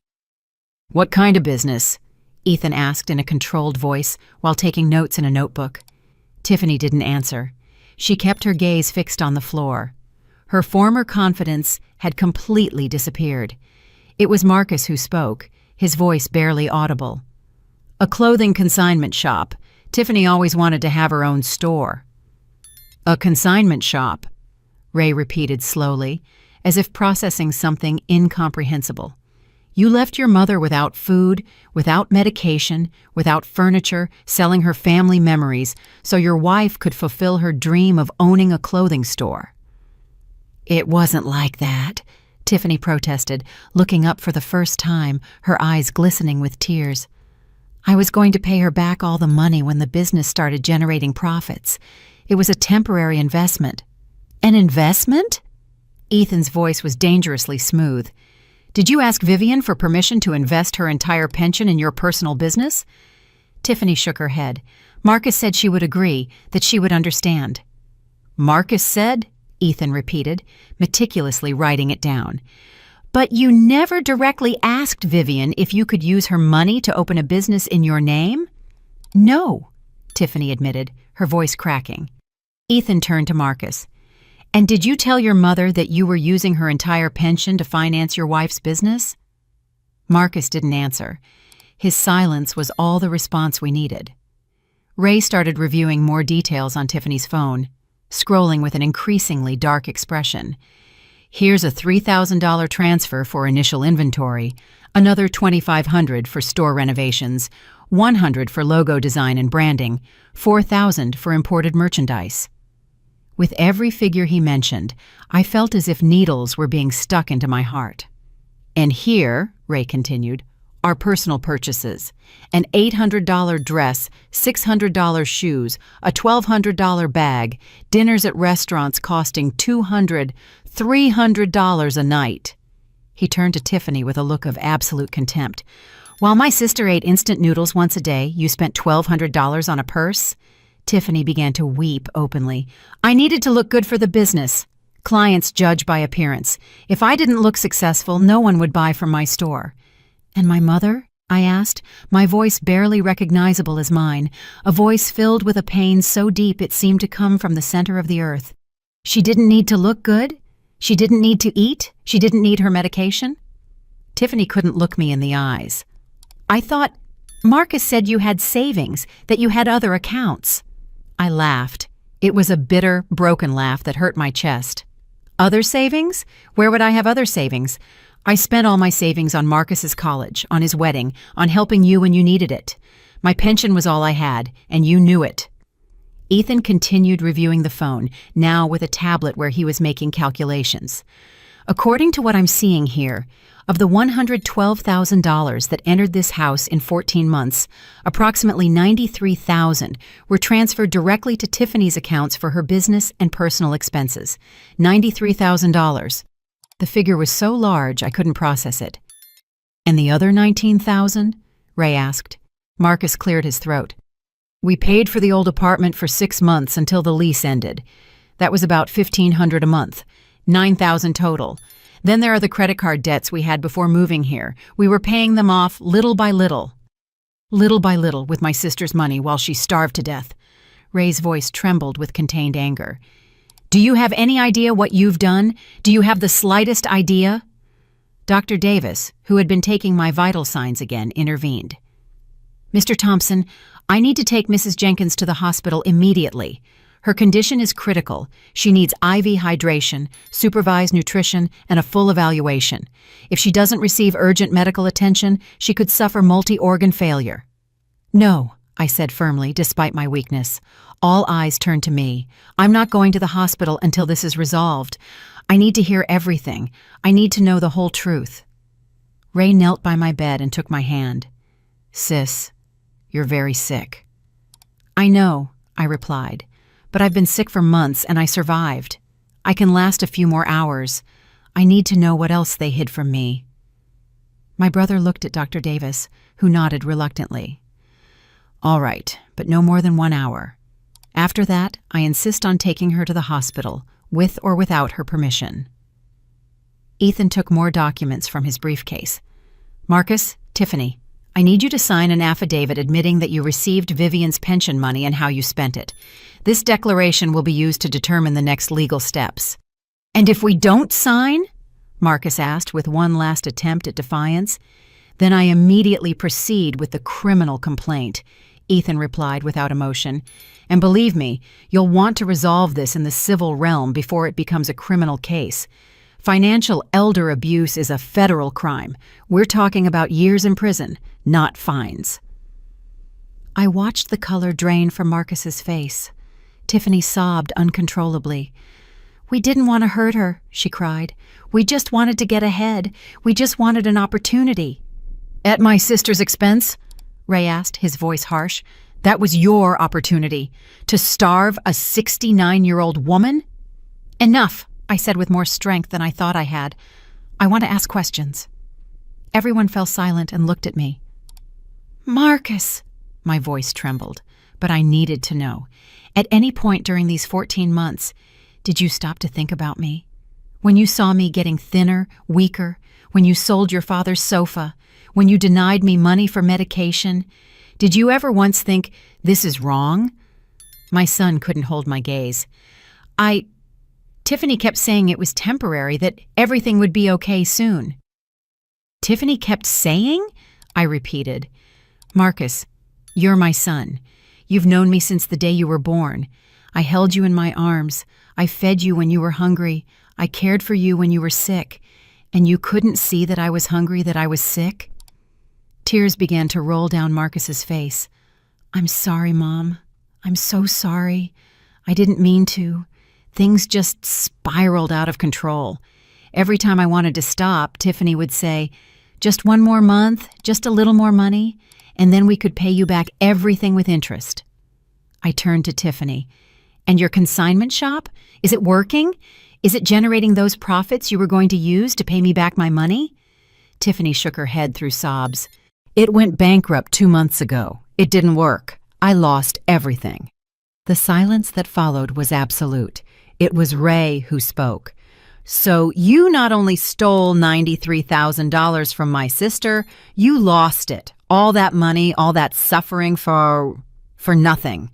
"What kind of business?" Ethan asked in a controlled voice while taking notes in a notebook. Tiffany didn't answer. She kept her gaze fixed on the floor. Her former confidence had completely disappeared. It was Marcus who spoke, his voice barely audible. "A clothing consignment shop. Tiffany always wanted to have her own store." "A consignment shop," Ray repeated slowly, as if processing something incomprehensible. "You left your mother without food, without medication, without furniture, selling her family memories, so your wife could fulfill her dream of owning a clothing store." "It wasn't like that," Tiffany protested, looking up for the first time, her eyes glistening with tears. "I was going to pay her back all the money when the business started generating profits. It was a temporary investment." "An investment?" Ethan's voice was dangerously smooth. "Did you ask Vivian for permission to invest her entire pension in your personal business?" Tiffany shook her head. "Marcus said she would agree, that she would understand." "Marcus said?" Ethan repeated, meticulously writing it down. But you never directly asked Vivian if you could use her money to open a business in your name? No, Tiffany admitted, her voice cracking. Ethan turned to Marcus. And did you tell your mother that you were using her entire pension to finance your wife's business? Marcus didn't answer. His silence was all the response we needed. Ray started reviewing more details on Tiffany's phone, scrolling with an increasingly dark expression. Here's a $3,000 transfer for initial inventory, another $2,500 for store renovations, $100 for logo design and branding, $4,000 for imported merchandise. With every figure he mentioned, I felt as if needles were being stuck into my heart. And here, Ray continued, are personal purchases: an $800 dress, $600 shoes, a $1,200 bag, dinners at restaurants costing $200, $300 a night. He turned to Tiffany with a look of absolute contempt. While my sister ate instant noodles once a day, you spent $1,200 on a purse? Tiffany began to weep openly. I needed to look good for the business. Clients judge by appearance. If I didn't look successful, no one would buy from my store. And my mother? I asked, my voice barely recognizable as mine, a voice filled with a pain so deep it seemed to come from the center of the earth. She didn't need to look good? She didn't need to eat? She didn't need her medication? Tiffany couldn't look me in the eyes. I thought, Marcus said you had savings, that you had other accounts. I laughed. It was a bitter, broken laugh that hurt my chest. Other savings? Where would I have other savings? I spent all my savings on Marcus's college, on his wedding, on helping you when you needed it. My pension was all I had, and you knew it. Ethan continued reviewing the phone, now with a tablet where he was making calculations. According to what I'm seeing here, of the $112,000 that entered this house in 14 months, approximately $93,000 were transferred directly to Tiffany's accounts for her business and personal expenses. $93,000. The figure was so large I couldn't process it. And the other $19,000? Ray asked. Marcus cleared his throat. We paid for the old apartment for 6 months until the lease ended. That was about $1,500 a month, $9,000 total. Then there are the credit card debts we had before moving here. We were paying them off little by little with my sister's money while she starved to death. Ray's voice trembled with contained anger. Do you have any idea what you've done? Do you have the slightest idea? Dr. Davis, who had been taking my vital signs again, intervened. Mr. Thompson, I need to take Mrs. Jenkins to the hospital immediately. Her condition is critical. She needs IV hydration, supervised nutrition, and a full evaluation. If she doesn't receive urgent medical attention, she could suffer multi-organ failure. No, I said firmly, despite my weakness. All eyes turned to me. I'm not going to the hospital until this is resolved. I need to hear everything. I need to know the whole truth. Ray knelt by my bed and took my hand. Sis, you're very sick. I know, I replied, but I've been sick for months and I survived. I can last a few more hours. I need to know what else they hid from me. My brother looked at Dr. Davis, who nodded reluctantly. All right, but no more than 1 hour. After that, I insist on taking her to the hospital, with or without her permission. Ethan took more documents from his briefcase. Marcus, Tiffany, I need you to sign an affidavit admitting that you received Vivian's pension money and how you spent it. This declaration will be used to determine the next legal steps. And if we don't sign? Marcus asked with one last attempt at defiance. Then I immediately proceed with the criminal complaint, Ethan replied without emotion. And believe me, you'll want to resolve this in the civil realm before it becomes a criminal case. Financial elder abuse is a federal crime. We're talking about years in prison, not fines. I watched the color drain from Marcus's face. Tiffany sobbed uncontrollably. We didn't want to hurt her, she cried. We just wanted to get ahead. We just wanted an opportunity. At my sister's expense? Ray asked, his voice harsh. That was your opportunity. To starve a 69-year-old woman? Enough, I said with more strength than I thought I had. I want to ask questions. Everyone fell silent and looked at me. Marcus, my voice trembled, but I needed to know. At any point during these 14 months, did you stop to think about me? When you saw me getting thinner, weaker, when you sold your father's sofa, when you denied me money for medication. Did you ever once think, this is wrong? My son couldn't hold my gaze. Tiffany kept saying it was temporary, that everything would be okay soon. Tiffany kept saying? I repeated. Marcus, you're my son. You've known me since the day you were born. I held you in my arms. I fed you when you were hungry. I cared for you when you were sick. And you couldn't see that I was hungry, that I was sick? Tears began to roll down Marcus's face. I'm sorry, Mom. I'm so sorry. I didn't mean to. Things just spiraled out of control. Every time I wanted to stop, Tiffany would say, just one more month, just a little more money, and then we could pay you back everything with interest. I turned to Tiffany. And your consignment shop? Is it working? Is it generating those profits you were going to use to pay me back my money? Tiffany shook her head through sobs. It went bankrupt 2 months ago. It didn't work. I lost everything. The silence that followed was absolute. It was Ray who spoke. So you not only stole $93,000 from my sister, you lost it. All that money, all that suffering for nothing.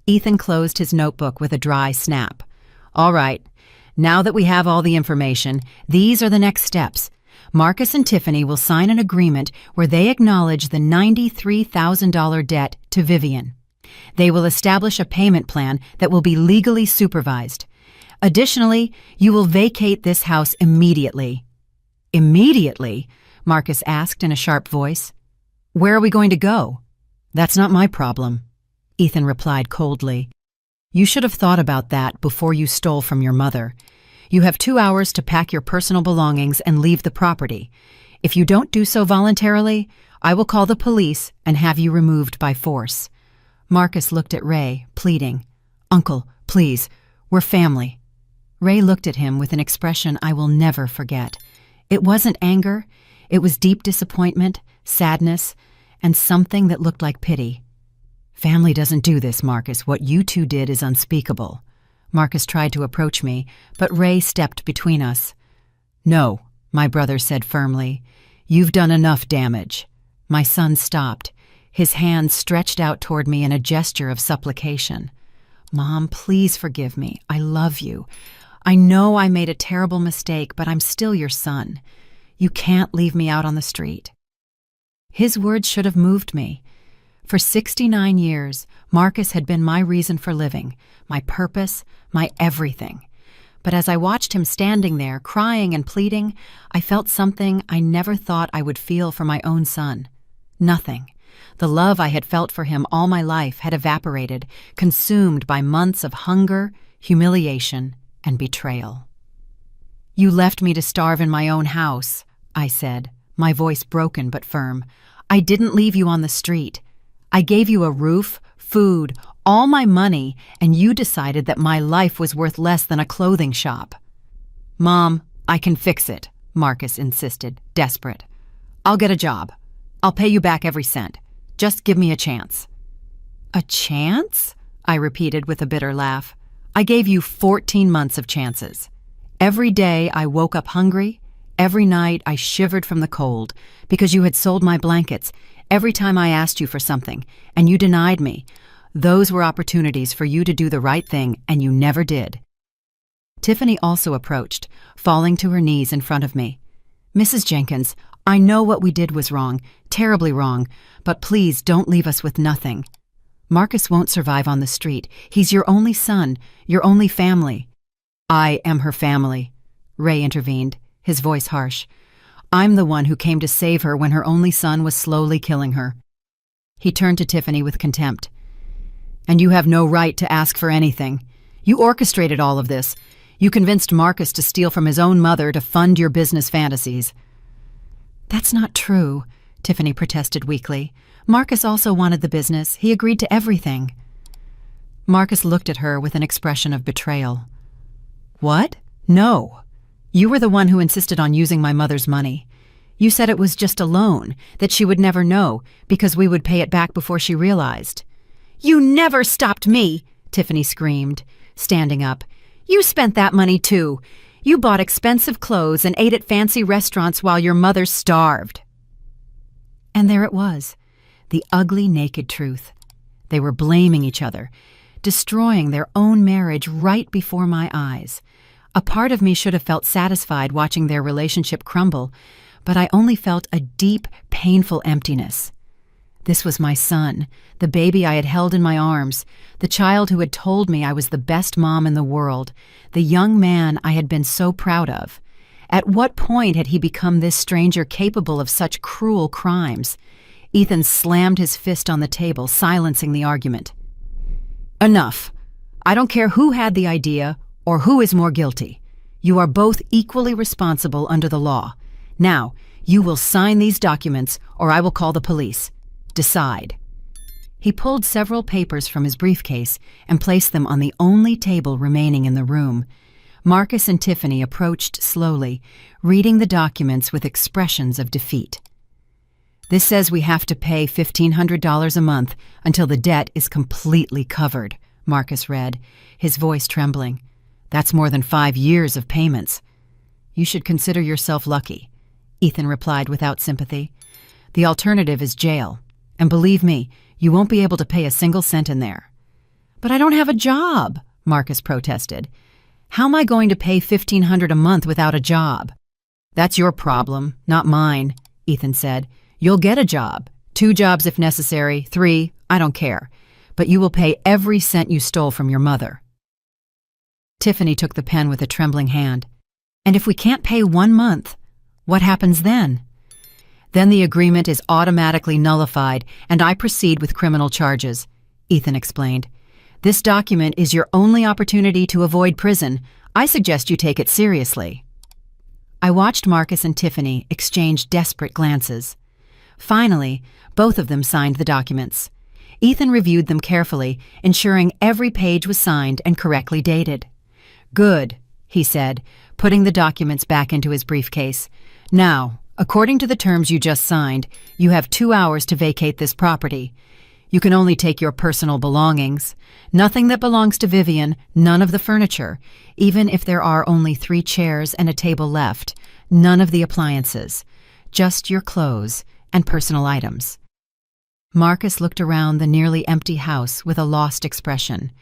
Ethan closed his notebook with a dry snap. All right, now that we have all the information, these are the next steps. Marcus and Tiffany will sign an agreement where they acknowledge the $93,000 debt to Vivian. They will establish a payment plan that will be legally supervised. Additionally, you will vacate this house immediately. Immediately? Marcus asked in a sharp voice. Where are we going to go? That's not my problem, Ethan replied coldly. You should have thought about that before you stole from your mother. You have 2 hours to pack your personal belongings and leave the property. If you don't do so voluntarily, I will call the police and have you removed by force. Marcus looked at Ray, pleading. Uncle, please, we're family. Ray looked at him with an expression I will never forget. It wasn't anger. It was deep disappointment, sadness, and something that looked like pity. Family doesn't do this, Marcus. What you two did is unspeakable. Marcus tried to approach me, but Ray stepped between us. No, my brother said firmly. You've done enough damage. My son stopped. His hand stretched out toward me in a gesture of supplication. Mom, please forgive me. I love you. I know I made a terrible mistake, but I'm still your son. You can't leave me out on the street. His words should have moved me. For 69 years, Marcus had been my reason for living, my purpose, my everything. But as I watched him standing there, crying and pleading, I felt something I never thought I would feel for my own son. Nothing. The love I had felt for him all my life had evaporated, consumed by months of hunger, humiliation, and betrayal. You left me to starve in my own house, I said, my voice broken but firm. I didn't leave you on the street. I gave you a roof, food, all my money, and you decided that my life was worth less than a clothing shop. Mom, I can fix it, Marcus insisted, desperate. I'll get a job. I'll pay you back every cent. Just give me a chance. A chance? I repeated with a bitter laugh. I gave you 14 months of chances. Every day I woke up hungry. Every night I shivered from the cold because you had sold my blankets every time I asked you for something, and you denied me. Those were opportunities for you to do the right thing, and you never did. Tiffany also approached, falling to her knees in front of me. Mrs. Jenkins, I know what we did was wrong, terribly wrong, but please don't leave us with nothing. Marcus won't survive on the street. He's your only son, your only family. I am her family, Ray intervened, his voice harsh. I'm the one who came to save her when her only son was slowly killing her. He turned to Tiffany with contempt. And you have no right to ask for anything. You orchestrated all of this. You convinced Marcus to steal from his own mother to fund your business fantasies. That's not true, Tiffany protested weakly. Marcus also wanted the business. He agreed to everything. Marcus looked at her with an expression of betrayal. What? No. You were the one who insisted on using my mother's money. You said it was just a loan, that she would never know, because we would pay it back before she realized. You never stopped me, Tiffany screamed, standing up. You spent that money too. You bought expensive clothes and ate at fancy restaurants while your mother starved. And there it was, the ugly, naked truth. They were blaming each other, destroying their own marriage right before my eyes. A part of me should have felt satisfied watching their relationship crumble, but I only felt a deep, painful emptiness. This was my son, the baby I had held in my arms, the child who had told me I was the best mom in the world, the young man I had been so proud of. At what point had he become this stranger capable of such cruel crimes? Ethan slammed his fist on the table, silencing the argument. Enough. I don't care who had the idea or who is more guilty. You are both equally responsible under the law. Now, you will sign these documents or I will call the police. Decide. He pulled several papers from his briefcase and placed them on the only table remaining in the room. Marcus and Tiffany approached slowly, reading the documents with expressions of defeat. This says we have to pay $1,500 a month until the debt is completely covered, Marcus read, his voice trembling. That's more than 5 years of payments. You should consider yourself lucky, Ethan replied without sympathy. The alternative is jail, and believe me, you won't be able to pay a single cent in there. But I don't have a job, Marcus protested. How am I going to pay $1,500 a month without a job? That's your problem, not mine, Ethan said. You'll get a job. 2 jobs if necessary, 3, I don't care. But you will pay every cent you stole from your mother. Tiffany took the pen with a trembling hand. And if we can't pay 1 month, what happens then? Then the agreement is automatically nullified and I proceed with criminal charges, Ethan explained. This document is your only opportunity to avoid prison. I suggest you take it seriously. I watched Marcus and Tiffany exchange desperate glances. Finally, both of them signed the documents. Ethan reviewed them carefully, ensuring every page was signed and correctly dated. Good, he said, putting the documents back into his briefcase. Now, according to the terms you just signed, you have 2 hours to vacate this property. You can only take your personal belongings. Nothing that belongs to Vivian, none of the furniture, even if there are only 3 chairs and a table left, none of the appliances. Just your clothes and personal items. Marcus looked around the nearly empty house with a lost expression.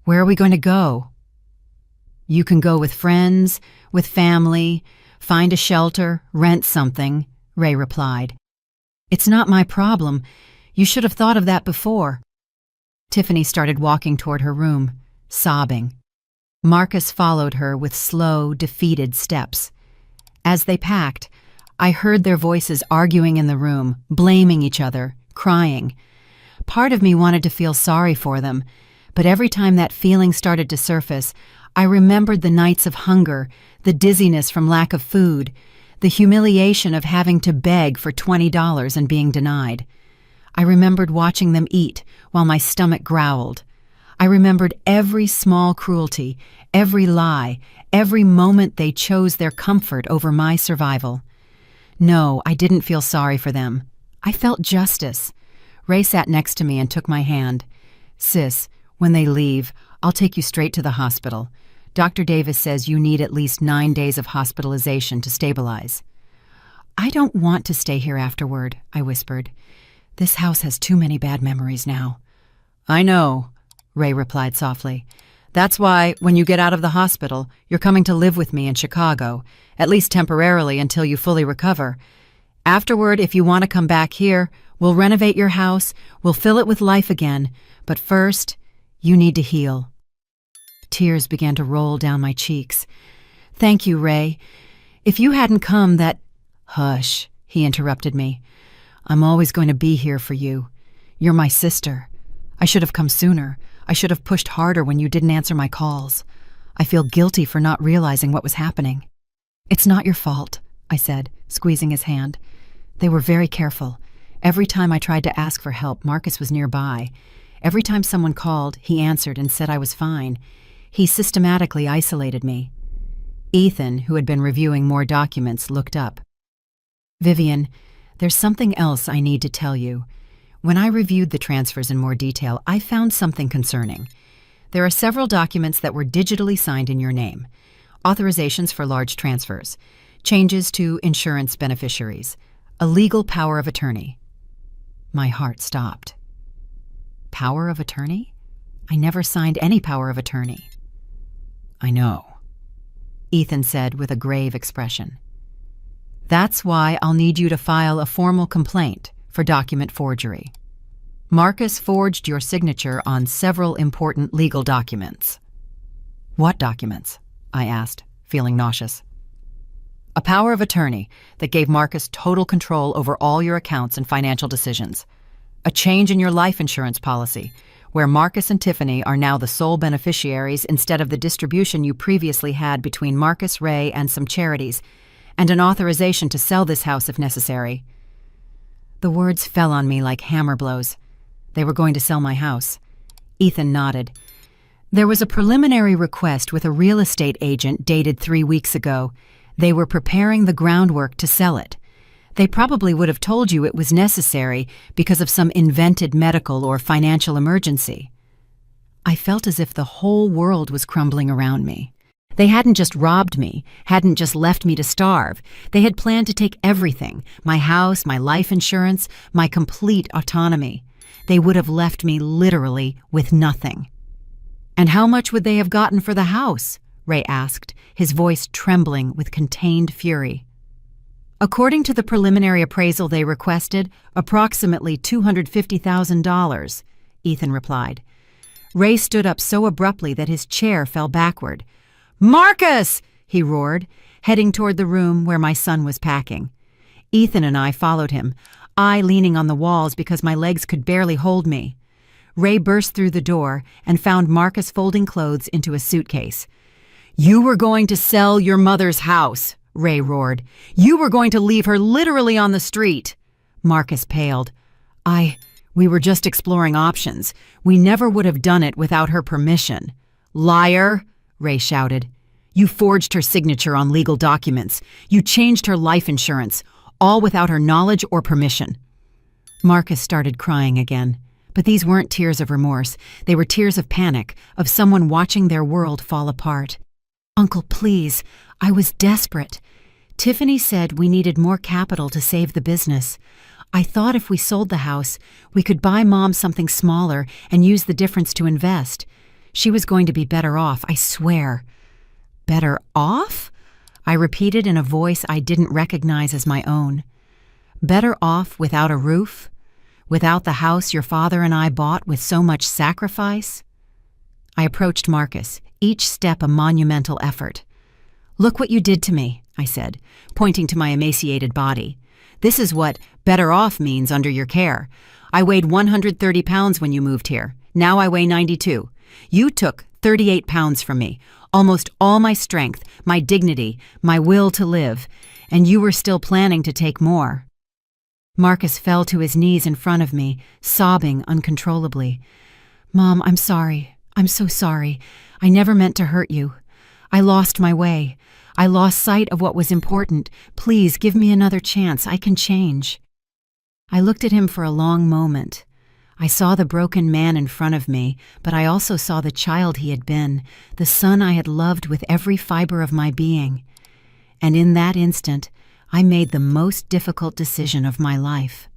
Where are we going to go? You can go with friends, with family, find a shelter, rent something, Ray replied. It's not my problem. You should have thought of that before. Tiffany started walking toward her room, sobbing. Marcus followed her with slow, defeated steps. As they packed, I heard their voices arguing in the room, blaming each other, crying. Part of me wanted to feel sorry for them, but every time that feeling started to surface, I remembered the nights of hunger, the dizziness from lack of food, the humiliation of having to beg for $20 and being denied. I remembered watching them eat while my stomach growled. I remembered every small cruelty, every lie, every moment they chose their comfort over my survival. No, I didn't feel sorry for them. I felt justice. Ray sat next to me and took my hand. Sis, when they leave, I'll take you straight to the hospital. Dr. Davis says you need at least 9 days of hospitalization to stabilize. I don't want to stay here afterward, I whispered. This house has too many bad memories now. I know, Ray replied softly. That's why, when you get out of the hospital, you're coming to live with me in Chicago, at least temporarily until you fully recover. Afterward, if you want to come back here, we'll renovate your house, we'll fill it with life again, but first, you need to heal. Tears began to roll down my cheeks. Thank you, Ray. If you hadn't come, that— Hush, he interrupted me. I'm always going to be here for you. You're my sister. I should have come sooner. I should have pushed harder when you didn't answer my calls. I feel guilty for not realizing what was happening. It's not your fault, I said, squeezing his hand. They were very careful. Every time I tried to ask for help, Marcus was nearby. Every time someone called, he answered and said I was fine. He systematically isolated me. Ethan, who had been reviewing more documents, looked up. Vivian, there's something else I need to tell you. When I reviewed the transfers in more detail, I found something concerning. There are several documents that were digitally signed in your name. authorizations for large transfers, changes to insurance beneficiaries, a legal power of attorney. My heart stopped. Power of attorney? I never signed any power of attorney. I know, Ethan said with a grave expression. That's why I'll need you to file a formal complaint for document forgery. Marcus forged your signature on several important legal documents. What documents? I asked, feeling nauseous. A power of attorney that gave Marcus total control over all your accounts and financial decisions. A change in your life insurance policy, where Marcus and Tiffany are now the sole beneficiaries instead of the distribution you previously had between Marcus, Ray, and some charities, and an authorization to sell this house if necessary. The words fell on me like hammer blows. They were going to sell my house. Ethan nodded. There was a preliminary request with a real estate agent dated 3 weeks ago. They were preparing the groundwork to sell it. They probably would have told you it was necessary because of some invented medical or financial emergency. I felt as if the whole world was crumbling around me. They hadn't just robbed me, hadn't just left me to starve. They had planned to take everything, my house, my life insurance, my complete autonomy. They would have left me literally with nothing. And how much would they have gotten for the house? Ray asked, his voice trembling with contained fury. According to the preliminary appraisal they requested, approximately $250,000, Ethan replied. Ray stood up so abruptly that his chair fell backward. Marcus! He roared, heading toward the room where my son was packing. Ethan and I followed him, I leaning on the walls because my legs could barely hold me. Ray burst through the door and found Marcus folding clothes into a suitcase. You were going to sell your mother's house, Ray roared. You were going to leave her literally on the street. Marcus paled. We were just exploring options. We never would have done it without her permission. Liar, Ray shouted. You forged her signature on legal documents. You changed her life insurance, all without her knowledge or permission. Marcus started crying again. But these weren't tears of remorse. They were tears of panic, of someone watching their world fall apart. Uncle, please. I was desperate. Tiffany said we needed more capital to save the business. I thought if we sold the house, we could buy Mom something smaller and use the difference to invest. She was going to be better off, I swear. Better off? I repeated in a voice I didn't recognize as my own. Better off without a roof? Without the house your father and I bought with so much sacrifice? I approached Marcus, each step a monumental effort. Look what you did to me, I said, pointing to my emaciated body. This is what better off means under your care. I weighed 130 pounds when you moved here. Now I weigh 92. You took 38 pounds from me, almost all my strength, my dignity, my will to live, and you were still planning to take more. Marcus fell to his knees in front of me, sobbing uncontrollably. Mom, I'm sorry. I'm so sorry. I never meant to hurt you. I lost my way. I lost sight of what was important. Please give me another chance. I can change. I looked at him for a long moment. I saw the broken man in front of me, but I also saw the child he had been, the son I had loved with every fiber of my being. And in that instant, I made the most difficult decision of my life.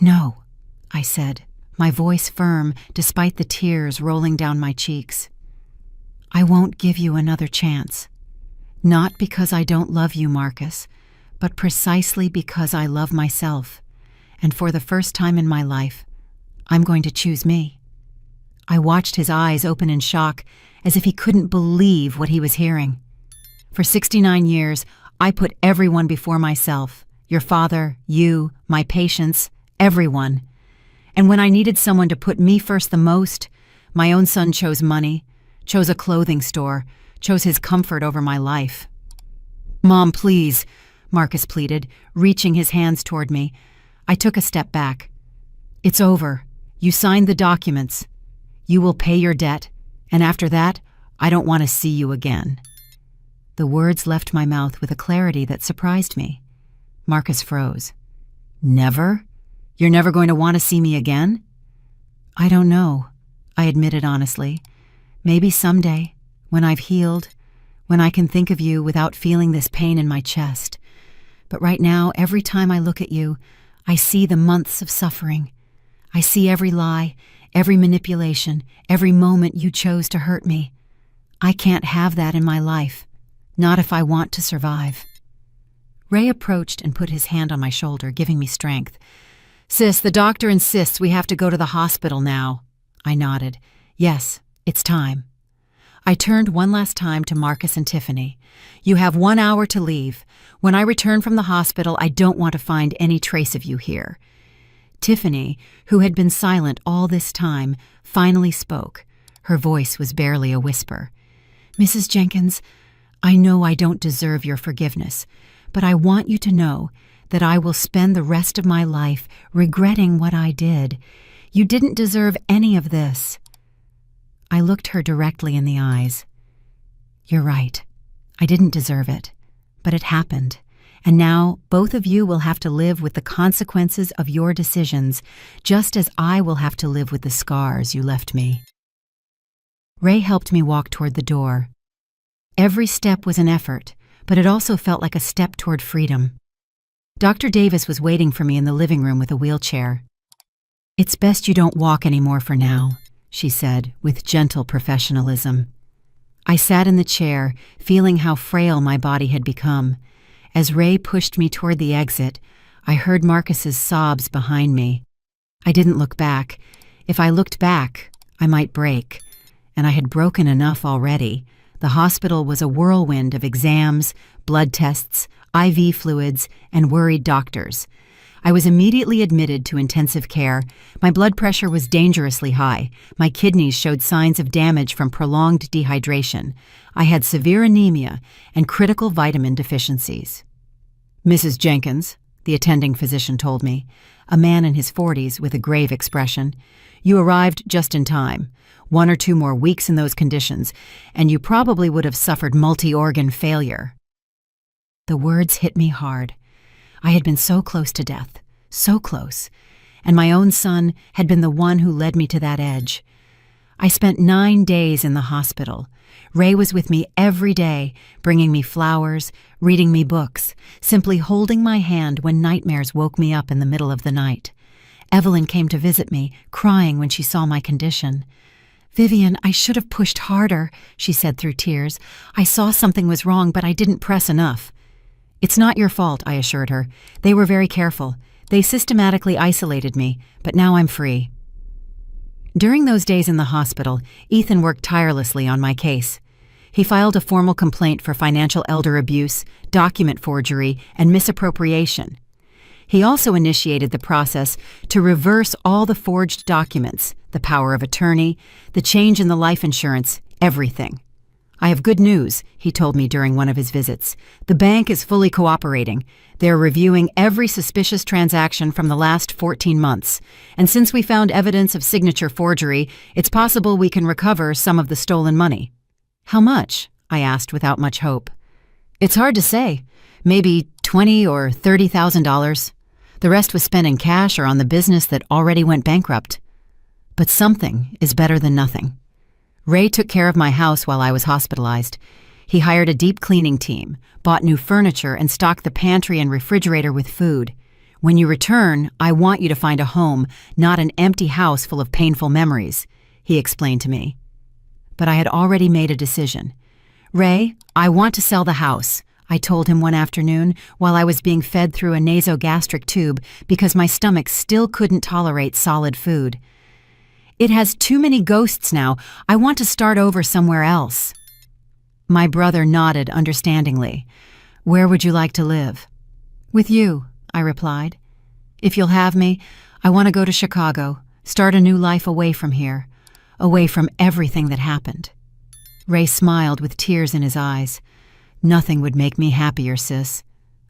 No, I said, my voice firm despite the tears rolling down my cheeks. I won't give you another chance. Not because I don't love you, Marcus, but precisely because I love myself. And for the first time in my life, I'm going to choose me. I watched his eyes open in shock, as if he couldn't believe what he was hearing. For 69 years, I put everyone before myself. Your father, you, my patients, everyone. And when I needed someone to put me first the most, my own son chose money, chose a clothing store, chose his comfort over my life. Mom, please, Marcus pleaded, reaching his hands toward me. I took a step back. It's over. You signed the documents. You will pay your debt, and after that, I don't want to see you again. The words left my mouth with a clarity that surprised me. Marcus froze. Never? You're never going to want to see me again? I don't know, I admitted honestly. Maybe someday, when I've healed, when I can think of you without feeling this pain in my chest. But right now, every time I look at you, I see the months of suffering. I see every lie, every manipulation, every moment you chose to hurt me. I can't have that in my life, not if I want to survive. Ray approached and put his hand on my shoulder, giving me strength. Sis, the doctor insists we have to go to the hospital now. I nodded. Yes, it's time. I turned one last time to Marcus and Tiffany. You have 1 hour to leave. When I return from the hospital, I don't want to find any trace of you here. Tiffany, who had been silent all this time, finally spoke. Her voice was barely a whisper. Mrs. Jenkins, I know I don't deserve your forgiveness, but I want you to know that I will spend the rest of my life regretting what I did. You didn't deserve any of this. I looked her directly in the eyes. You're right. I didn't deserve it, but it happened. And now both of you will have to live with the consequences of your decisions, just as I will have to live with the scars you left me. Ray helped me walk toward the door. Every step was an effort, but it also felt like a step toward freedom. Dr. Davis was waiting for me in the living room with a wheelchair. It's best you don't walk anymore for now, she said with gentle professionalism. I sat in the chair, feeling how frail my body had become. As Ray pushed me toward the exit, I heard Marcus's sobs behind me. I didn't look back. If I looked back, I might break. And I had broken enough already. The hospital was a whirlwind of exams, blood tests, IV fluids, and worried doctors. I was immediately admitted to intensive care. My blood pressure was dangerously high. My kidneys showed signs of damage from prolonged dehydration. I had severe anemia and critical vitamin deficiencies. Mrs. Jenkins, the attending physician told me, a man in his 40s with a grave expression, you arrived just in time. 1 or 2 more weeks in those conditions, and you probably would have suffered multi-organ failure. The words hit me hard. I had been so close to death, so close, and my own son had been the one who led me to that edge. I spent 9 days in the hospital. Ray was with me every day, bringing me flowers, reading me books, simply holding my hand when nightmares woke me up in the middle of the night. Evelyn came to visit me, crying when she saw my condition. Vivian, I should have pushed harder, she said through tears. I saw something was wrong, but I didn't press enough. It's not your fault, I assured her. They were very careful. They systematically isolated me, but now I'm free. During those days in the hospital, Ethan worked tirelessly on my case. He filed a formal complaint for financial elder abuse, document forgery, and misappropriation. He also initiated the process to reverse all the forged documents, the power of attorney, the change in the life insurance, everything. I have good news, he told me during one of his visits. The bank is fully cooperating. They're reviewing every suspicious transaction from the last 14 months. And since we found evidence of signature forgery, it's possible we can recover some of the stolen money. How much? I asked without much hope. It's hard to say. Maybe $20,000 or $30,000. The rest was spent in cash or on the business that already went bankrupt. But something is better than nothing. Ray took care of my house while I was hospitalized. He hired a deep cleaning team, bought new furniture, and stocked the pantry and refrigerator with food. When you return, I want you to find a home, not an empty house full of painful memories, he explained to me. But I had already made a decision. Ray, I want to sell the house, I told him one afternoon while I was being fed through a nasogastric tube because my stomach still couldn't tolerate solid food. It has too many ghosts now. I want to start over somewhere else. My brother nodded understandingly. Where would you like to live? With you, I replied. If you'll have me, I want to go to Chicago, start a new life away from here, away from everything that happened. Ray smiled with tears in his eyes. Nothing would make me happier, sis.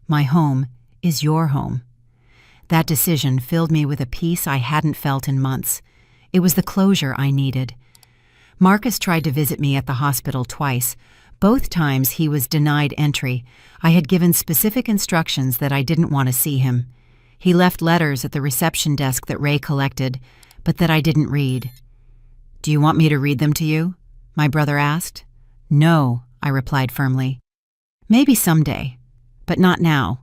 My home is your home. That decision filled me with a peace I hadn't felt in months. It was the closure I needed. Marcus tried to visit me at the hospital twice. Both times he was denied entry. I had given specific instructions that I didn't want to see him. He left letters at the reception desk that Ray collected, but that I didn't read. Do you want me to read them to you? My brother asked. No, I replied firmly. Maybe someday, but not now.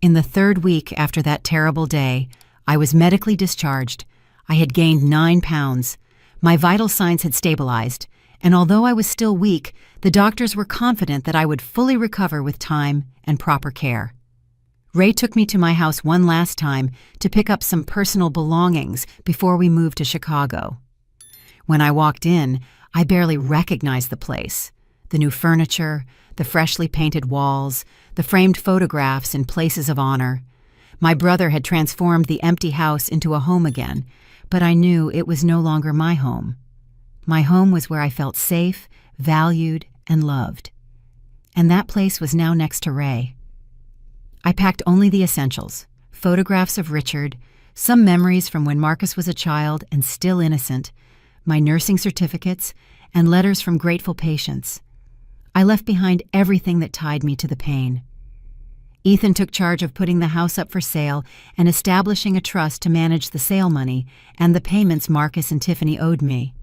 In the third week after that terrible day, I was medically discharged. I had gained 9 pounds. My vital signs had stabilized, and although I was still weak, the doctors were confident that I would fully recover with time and proper care. Ray took me to my house one last time to pick up some personal belongings before we moved to Chicago. When I walked in, I barely recognized the place. The new furniture, the freshly painted walls, the framed photographs in places of honor. My brother had transformed the empty house into a home again, but I knew it was no longer my home. My home was where I felt safe, valued, and loved. And that place was now next to Ray. I packed only the essentials: photographs of Richard, some memories from when Marcus was a child and still innocent, my nursing certificates, and letters from grateful patients. I left behind everything that tied me to the pain. Ethan took charge of putting the house up for sale and establishing a trust to manage the sale money and the payments Marcus and Tiffany owed me.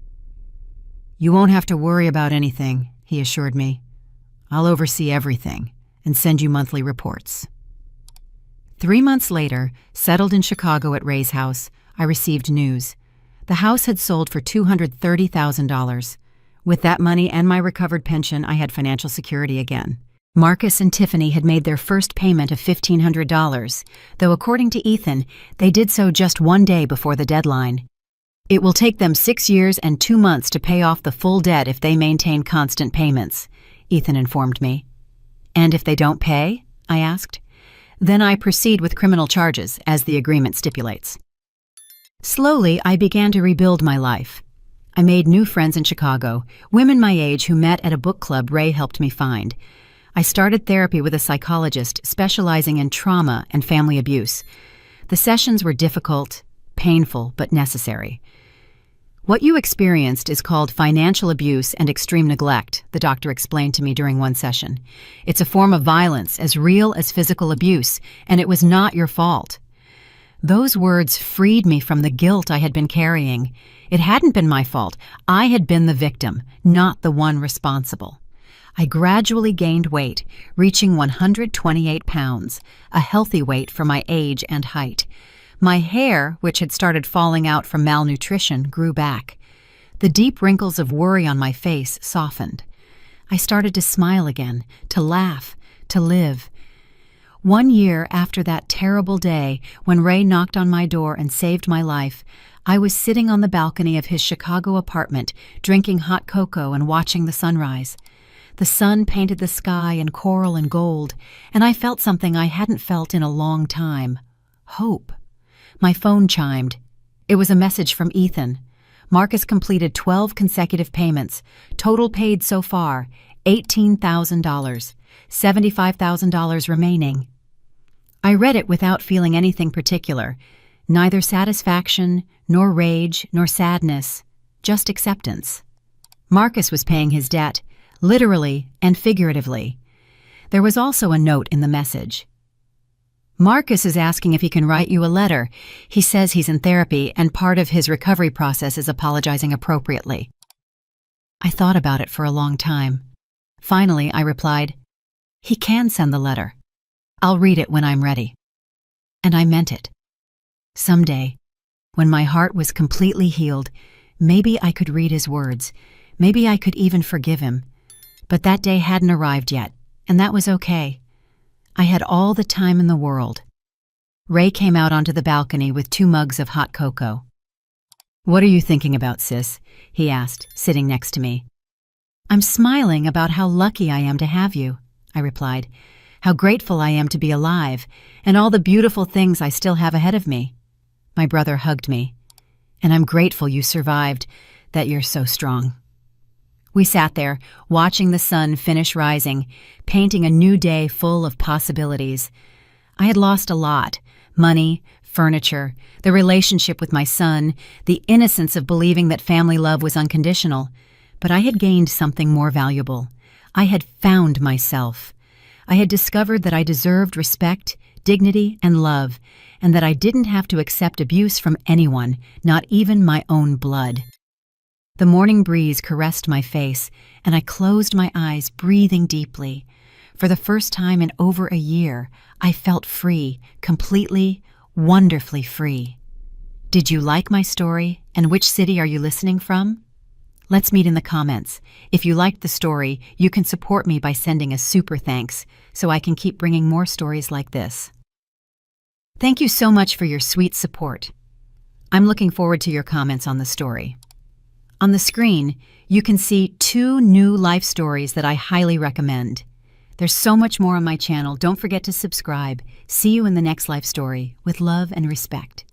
"You won't have to worry about anything," he assured me. "I'll oversee everything and send you monthly reports." 3 months later, settled in Chicago at Ray's house, I received news. The house had sold for $230,000. With that money and my recovered pension, I had financial security again. Marcus and Tiffany had made their first payment of $1,500, though according to Ethan, they did so just 1 day before the deadline. "It will take them 6 years and 2 months to pay off the full debt if they maintain constant payments," Ethan informed me. "And if they don't pay?" I asked. "Then I proceed with criminal charges, as the agreement stipulates." Slowly, I began to rebuild my life. I made new friends in Chicago, women my age who met at a book club Ray helped me find. I started therapy with a psychologist specializing in trauma and family abuse. The sessions were difficult, painful, but necessary. "What you experienced is called financial abuse and extreme neglect," the doctor explained to me during one session. "It's a form of violence as real as physical abuse, and it was not your fault." Those words freed me from the guilt I had been carrying. It hadn't been my fault. I had been the victim, not the one responsible. I gradually gained weight, reaching 128 pounds, a healthy weight for my age and height. My hair, which had started falling out from malnutrition, grew back. The deep wrinkles of worry on my face softened. I started to smile again, to laugh, to live. 1 year after that terrible day when Ray knocked on my door and saved my life, I was sitting on the balcony of his Chicago apartment, drinking hot cocoa and watching the sunrise. The sun painted the sky in coral and gold, and I felt something I hadn't felt in a long time: hope. My phone chimed. It was a message from Ethan. Marcus completed 12 consecutive payments, total paid so far, $18,000, $75,000 remaining. I read it without feeling anything particular, neither satisfaction, nor rage, nor sadness, just acceptance. Marcus was paying his debt, literally and figuratively. There was also a note in the message. "Marcus is asking if he can write you a letter. He says he's in therapy, and part of his recovery process is apologizing appropriately." I thought about it for a long time. Finally, I replied, "He can send the letter. I'll read it when I'm ready." And I meant it. Someday, when my heart was completely healed, maybe I could read his words. Maybe I could even forgive him. But that day hadn't arrived yet, and that was okay. I had all the time in the world. Ray came out onto the balcony with 2 mugs of hot cocoa. "What are you thinking about, sis?" he asked, sitting next to me. "I'm smiling about how lucky I am to have you," I replied. "How grateful I am to be alive, and all the beautiful things I still have ahead of me." My brother hugged me. "And I'm grateful you survived, that you're so strong." We sat there, watching the sun finish rising, painting a new day full of possibilities. I had lost a lot: money, furniture, the relationship with my son, the innocence of believing that family love was unconditional. But I had gained something more valuable. I had found myself. I had discovered that I deserved respect, dignity, and love, and that I didn't have to accept abuse from anyone, not even my own blood. The morning breeze caressed my face, and I closed my eyes, breathing deeply. For the first time in over a year, I felt free, completely, wonderfully free. Did you like my story, and which city are you listening from? Let's meet in the comments. If you liked the story, you can support me by sending a super thanks, so I can keep bringing more stories like this. Thank you so much for your sweet support. I'm looking forward to your comments on the story. On the screen, you can see 2 new life stories that I highly recommend. There's so much more on my channel. Don't forget to subscribe. See you in the next life story. With love and respect.